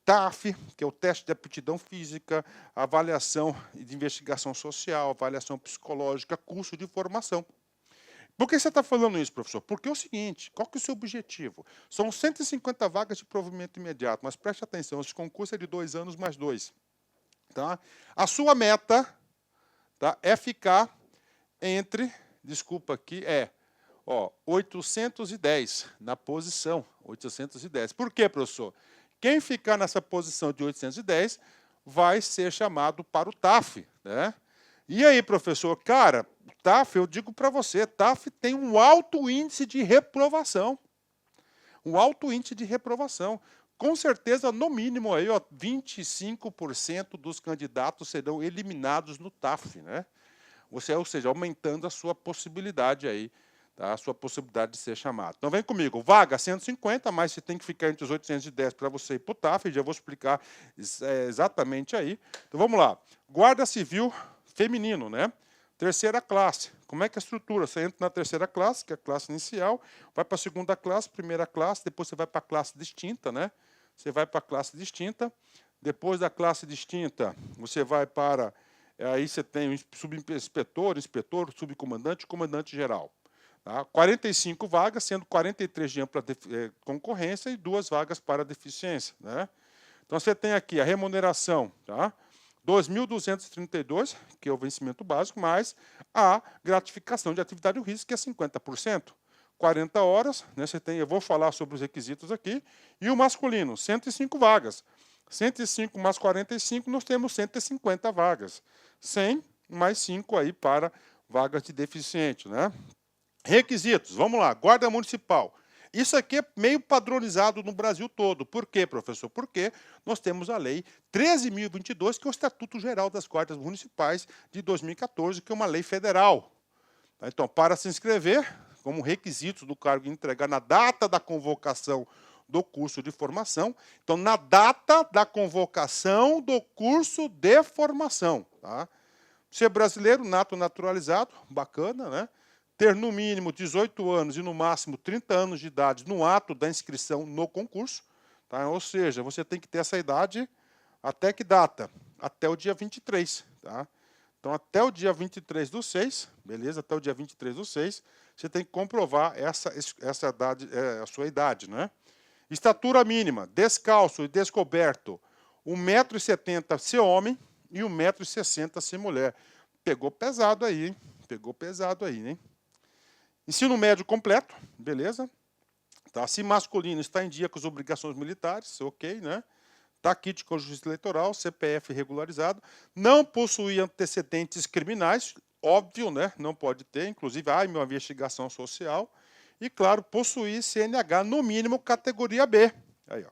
TAF, que é o teste de aptidão física, avaliação de investigação social, avaliação psicológica, curso de formação. Por que você está falando isso, professor? Porque é o seguinte, qual que é o seu objetivo? São 150 vagas de provimento imediato, mas preste atenção, esse concurso é de 2 anos mais 2. Tá? A sua meta, tá, é ficar entre, desculpa aqui, 810 na posição, 810. Por quê, professor? Quem ficar nessa posição de 810 vai ser chamado para o TAF, né? E aí, professor, cara, TAF, eu digo para você, TAF tem um alto índice de reprovação. Um alto índice de reprovação. Com certeza, no mínimo, aí, 25% dos candidatos serão eliminados no TAF, né? Ou seja, aumentando a sua possibilidade aí, tá? A sua possibilidade de ser chamado. Então, vem comigo. Vaga 150, mas você tem que ficar entre os 810 para você ir para o TAF, já vou explicar exatamente aí. Então, vamos lá. Guarda Civil feminino, né? Terceira classe. Como é que é a estrutura? Você entra na terceira classe, que é a classe inicial, vai para a segunda classe, primeira classe, depois você vai para a classe distinta, né? Você vai para a classe distinta. Depois da classe distinta, você vai para... Aí você tem o subinspetor, inspetor, subcomandante e comandante-geral. Tá? 45 vagas, sendo 43 de ampla concorrência e 2 vagas para deficiência. Né? Então, você tem aqui a remuneração, tá? 2.232, que é o vencimento básico, mais a gratificação de atividade e risco, que é 50%. 40 horas, né, você tem, eu vou falar sobre os requisitos aqui, e o masculino, 105 vagas. 105 mais 45, nós temos 150 vagas. 100 mais 5 aí para vagas de deficiente, né? Requisitos, vamos lá, Guarda Municipal. Isso aqui é meio padronizado no Brasil todo. Por quê, professor? Porque nós temos a Lei 13.022, que é o Estatuto Geral das Guardas Municipais de 2014, que é uma lei federal. Então, para se inscrever, como requisitos do cargo entregar na data da convocação do curso de formação. Então, na data da convocação do curso de formação. Tá? Ser brasileiro, nato naturalizado, bacana, né? Ter no mínimo 18 anos e no máximo 30 anos de idade no ato da inscrição no concurso. Tá? Ou seja, você tem que ter essa idade até que data? Até o dia 23. Tá? Então, até o dia 23/6, beleza? Até o dia 23/6, você tem que comprovar essa idade, a sua idade, né? Estatura mínima, descalço e descoberto, 1,70 m ser homem e 1,60 m ser mulher. Pegou pesado aí, hein? Pegou pesado aí, hein? Ensino médio completo, beleza? Tá? Se masculino está em dia com as obrigações militares, ok, né? Está quite com a Justiça Eleitoral, CPF regularizado, não possui antecedentes criminais, óbvio, né? Não pode ter, inclusive, uma investigação social. E, claro, possuir CNH, no mínimo, categoria B. Aí, ó.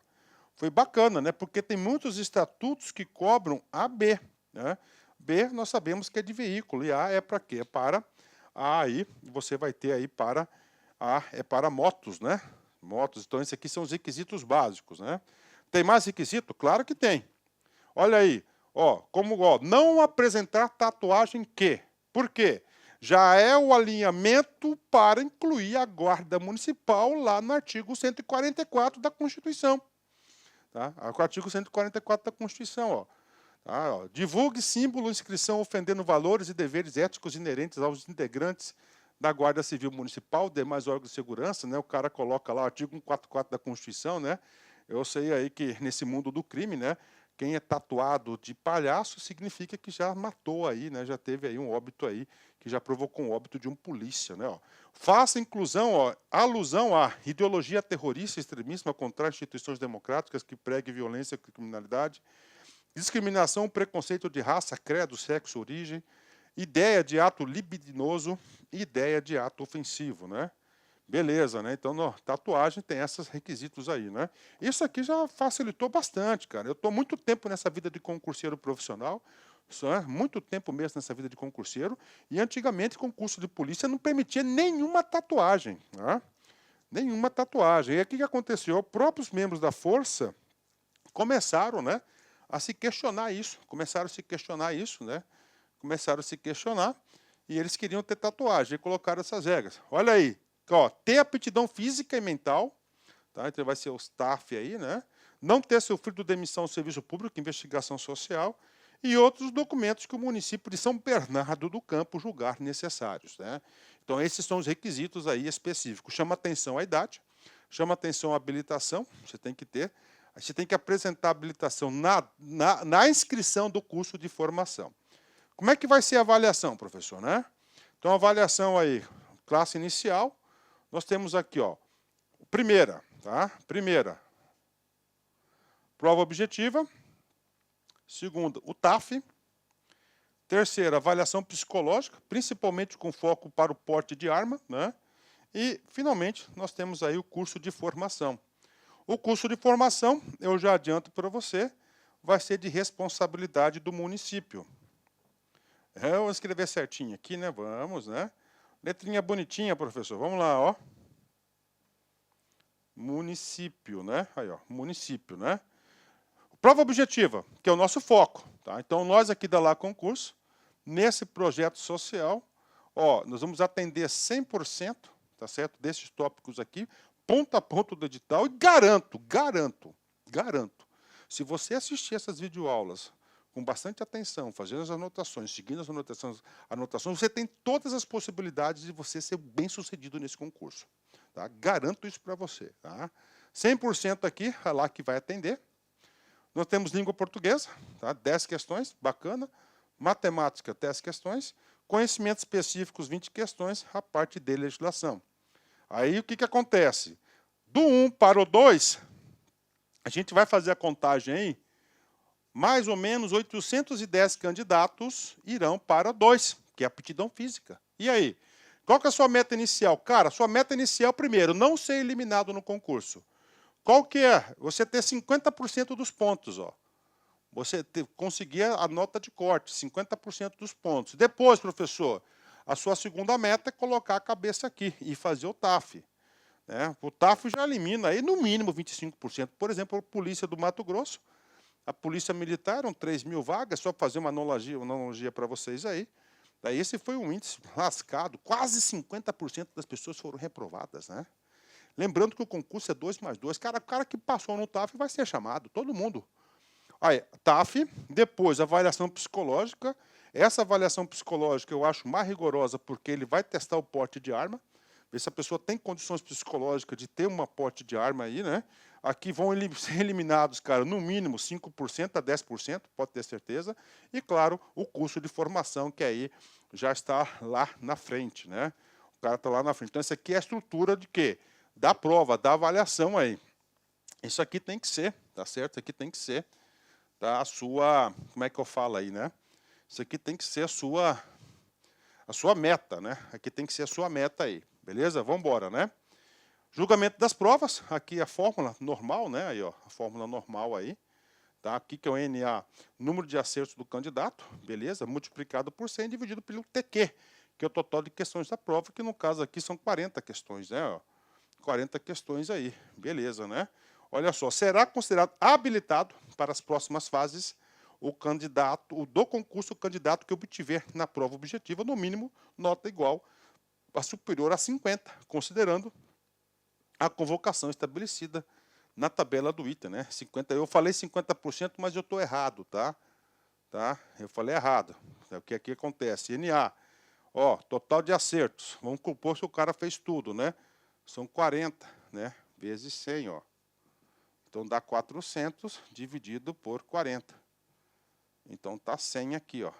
Foi bacana, né? Porque tem muitos estatutos que cobram AB. Né? B, nós sabemos que é de veículo, e A é para quê? É para A, aí você vai ter aí para A, é para motos, né? Motos, então esses aqui são os requisitos básicos, né? Tem mais requisito? Claro que tem. Olha aí, ó, não apresentar tatuagem que. Por quê? Já é o alinhamento para incluir a guarda municipal lá no artigo 144 da Constituição. Tá? O artigo 144 da Constituição, ó. Tá, ó. Divulgue símbolo, inscrição ofendendo valores e deveres éticos inerentes aos integrantes da Guarda Civil Municipal, demais órgãos de segurança, né? O cara coloca lá o artigo 144 da Constituição, né? Eu sei aí que nesse mundo do crime, né? Quem é tatuado de palhaço significa que já matou aí, né? Já teve aí um óbito aí, que já provocou um óbito de um polícia, né? Ó. Faça inclusão, ó, alusão à ideologia terrorista, extremismo contra instituições democráticas que pregue violência e criminalidade, discriminação, preconceito de raça, credo, sexo, origem, ideia de ato libidinoso e ideia de ato ofensivo, né? Beleza, né? Então, tatuagem tem esses requisitos aí, né? Isso aqui já facilitou bastante, cara. Eu estou muito tempo nessa vida de concurseiro profissional, muito tempo mesmo nessa vida de concurseiro, e antigamente concurso de polícia não permitia nenhuma tatuagem, né? Nenhuma tatuagem. E aí o que aconteceu? Os próprios membros da força começaram, né, a se questionar isso, Começaram a se questionar, e eles queriam ter tatuagem, e colocaram essas regras. Olha aí, ó, ter aptidão física e mental, tá? Então vai ser o TAF aí, né? Não ter sofrido demissão do serviço público, investigação social, e outros documentos que o município de São Bernardo do Campo julgar necessários, né? Então esses são os requisitos aí específicos. Chama atenção a idade, chama atenção a habilitação, você tem que ter. Você tem que apresentar a habilitação na inscrição do curso de formação. Como é que vai ser a avaliação, professor? Né? Então, a avaliação aí, classe inicial, nós temos aqui, ó, primeira, tá? Primeira, prova objetiva. Segunda, o TAF. Terceira, avaliação psicológica, principalmente com foco para o porte de arma, né? E, finalmente, nós temos aí o curso de formação. O curso de formação, eu já adianto para você, vai ser de responsabilidade do município. Eu vou escrever certinho aqui, né? Vamos, né? Letrinha bonitinha, professor. Vamos lá, ó. Município, né? Aí, ó, município, né? Prova objetiva, que é o nosso foco, tá? Então, nós aqui da Lá Concurso, nesse projeto social, ó, nós vamos atender 100%, tá certo? Desses tópicos aqui, ponto a ponto do edital, e garanto, se você assistir essas videoaulas com bastante atenção, fazendo as anotações, seguindo as anotações, você tem todas as possibilidades de você ser bem-sucedido nesse concurso. Tá? Garanto isso para você. Tá? 100% aqui, é lá que vai atender. Nós temos língua portuguesa, tá? 10 questões, bacana. Matemática, 10 questões. Conhecimentos específicos, 20 questões, a parte de legislação. Aí o que acontece? Do 1 para o 2, a gente vai fazer a contagem aí, mais ou menos 810 candidatos irão para 2, que é a aptidão física. E aí? Qual que é a sua meta inicial? Cara, sua meta inicial, primeiro, não ser eliminado no concurso. Qual que é? Você ter 50% dos pontos, ó. Você conseguir a nota de corte, 50% dos pontos. Depois, professor, a sua segunda meta é colocar a cabeça aqui e fazer o TAF. Né? O TAF já elimina aí no mínimo 25%. Por exemplo, a Polícia do Mato Grosso, a Polícia Militar, eram 3.000 vagas, só para fazer uma analogia para vocês aí. Daí esse foi um índice lascado, quase 50% das pessoas foram reprovadas. Né? Lembrando que o concurso é 2+2. O cara que passou no TAF vai ser chamado, todo mundo. Aí, TAF, depois avaliação psicológica. Essa avaliação psicológica eu acho mais rigorosa porque ele vai testar o porte de arma, ver se a pessoa tem condições psicológicas de ter uma porte de arma aí, né? Aqui vão ser eliminados, cara, no mínimo 5% a 10%, pode ter certeza. E, claro, o curso de formação, que aí já está lá na frente, né? O cara está lá na frente. Então, essa aqui é a estrutura de quê? Da prova, da avaliação aí. Isso aqui tem que ser, tá certo? Isso aqui tem que ser, tá, a sua, como é que eu falo aí, né? Isso aqui tem que ser a sua meta, né? Aqui tem que ser a sua meta aí, beleza? Vamos embora, né? Julgamento das provas, aqui a fórmula normal, né? Aí, ó, a fórmula normal aí, tá? Aqui que é o NA, número de acertos do candidato, beleza? Multiplicado por 100 dividido pelo TQ, que é o total de questões da prova, que no caso aqui são 40 questões, né? Ó, 40 questões aí, beleza, né? Olha só, será considerado habilitado para as próximas fases o candidato, do concurso, o candidato que obtiver na prova objetiva, no mínimo, nota igual a superior a 50, considerando a convocação estabelecida na tabela do item, né? 50, eu falei 50%, mas eu estou errado, tá? Eu falei errado. O que aqui acontece? NA, ó, total de acertos. Vamos compor se o cara fez tudo, né? São 40, né? Vezes 100, ó. Então dá 400 dividido por 40. Então tá 100 aqui, ó.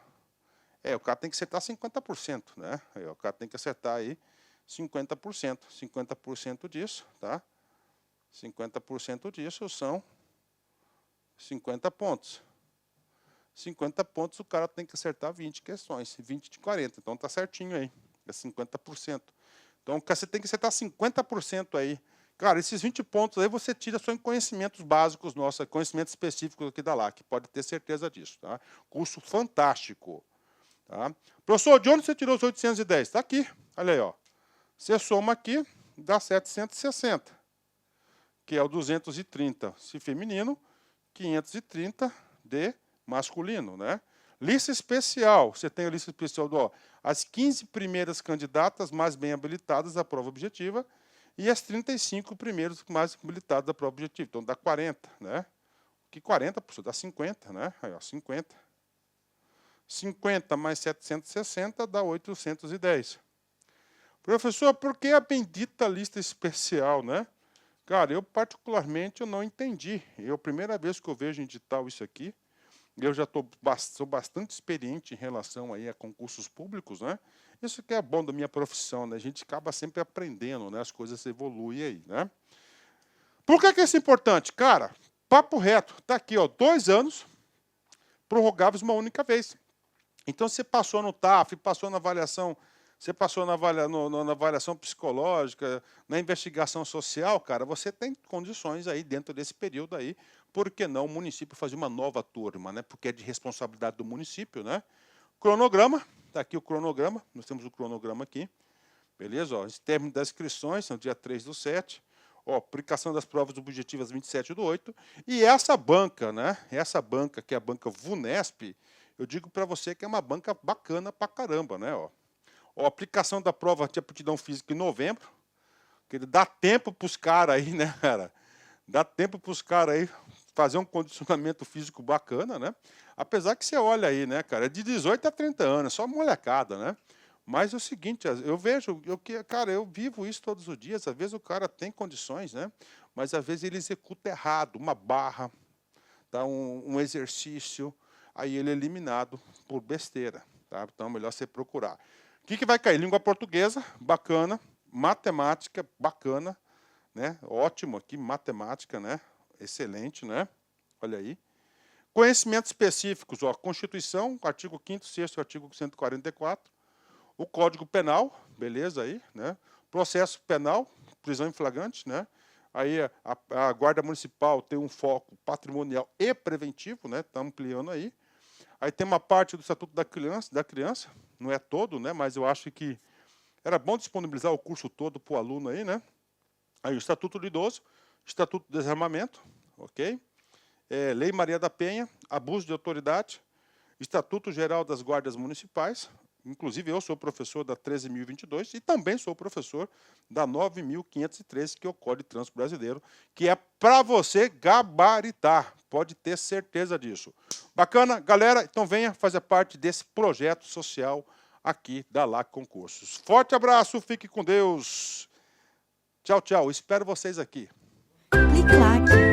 O cara tem que acertar 50%, né? O cara tem que acertar aí 50%. 50% disso, tá? 50% disso são 50 pontos. 50 pontos o cara tem que acertar 20 questões, 20 de 40. Então tá certinho aí, é 50%. Então você tem que acertar 50% aí. Cara, esses 20 pontos aí você tira só em conhecimentos básicos nossos, conhecimentos específicos aqui da LAC, pode ter certeza disso, tá? Curso fantástico, tá? Professor, de onde você tirou os 810? Está aqui, olha aí, ó. Você soma aqui, dá 760, que é o 230 se feminino, 530 de masculino, né? Lista especial, você tem a lista especial do, ó, as 15 primeiras candidatas mais bem habilitadas à prova objetiva, e as 35 primeiros mais habilitados da prova objetiva. Então, dá 40, né? Que 40, professor, dá 50, né? Aí, ó, 50. 50 mais 760 dá 810. Professor, por que a bendita lista especial, né? Cara, eu particularmente eu não entendi. É a primeira vez que eu vejo em edital isso aqui. Eu já sou bastante experiente em relação aí a concursos públicos, né? Isso que é bom da minha profissão, né? A gente acaba sempre aprendendo, né? As coisas evoluem aí, né? Por que isso é importante? Cara, papo reto, tá aqui, ó, 2 anos prorrogáveis uma única vez. Então, você passou no TAF, passou na avaliação, você passou na avaliação psicológica, na investigação social, cara, você tem condições aí dentro desse período aí, por que não o município fazer uma nova turma, né? Porque é de responsabilidade do município, né? Cronograma, está aqui o cronograma, nós temos o cronograma aqui, beleza? Ó, esse término das inscrições, no dia 3/7, ó, aplicação das provas objetivas 27/8, e essa banca, né? Essa banca, que é a banca VUNESP, eu digo para você que é uma banca bacana pra caramba, né? Ó, aplicação da prova de aptidão física em novembro, que ele dá tempo para os caras aí, né, cara? Dá tempo para os caras aí fazer um condicionamento físico bacana, né? Apesar que você olha aí, né, cara, é de 18 a 30 anos, só molecada, né? Mas é o seguinte, eu vejo, cara, eu vivo isso todos os dias, às vezes o cara tem condições, né? Mas às vezes ele executa errado, uma barra, tá? um exercício, aí ele é eliminado por besteira, tá? Então é melhor você procurar. O que vai cair? Língua portuguesa, bacana, matemática, bacana, né? Ótimo aqui, matemática, né? Excelente, né? Olha aí. Conhecimentos específicos, ó, Constituição, artigo 5º, 6º, artigo 144, o Código Penal, beleza aí, né? Processo penal, prisão em flagrante, né? Aí a Guarda Municipal tem um foco patrimonial e preventivo, né? Está ampliando aí. Aí tem uma parte do Estatuto da Criança, não é todo, né? Mas eu acho que era bom disponibilizar o curso todo para o aluno aí, né? Aí o Estatuto do Idoso, Estatuto do Desarmamento, ok? Lei Maria da Penha, abuso de autoridade, Estatuto Geral das Guardas Municipais, inclusive eu sou professor da 13.022 e também sou professor da 9.513, que é o Código de Trânsito Brasileiro, que é para você gabaritar, pode ter certeza disso. Bacana? Galera, então venha fazer parte desse projeto social aqui da LAC Concursos. Forte abraço, fique com Deus. Tchau, tchau. Espero vocês aqui. Clique like.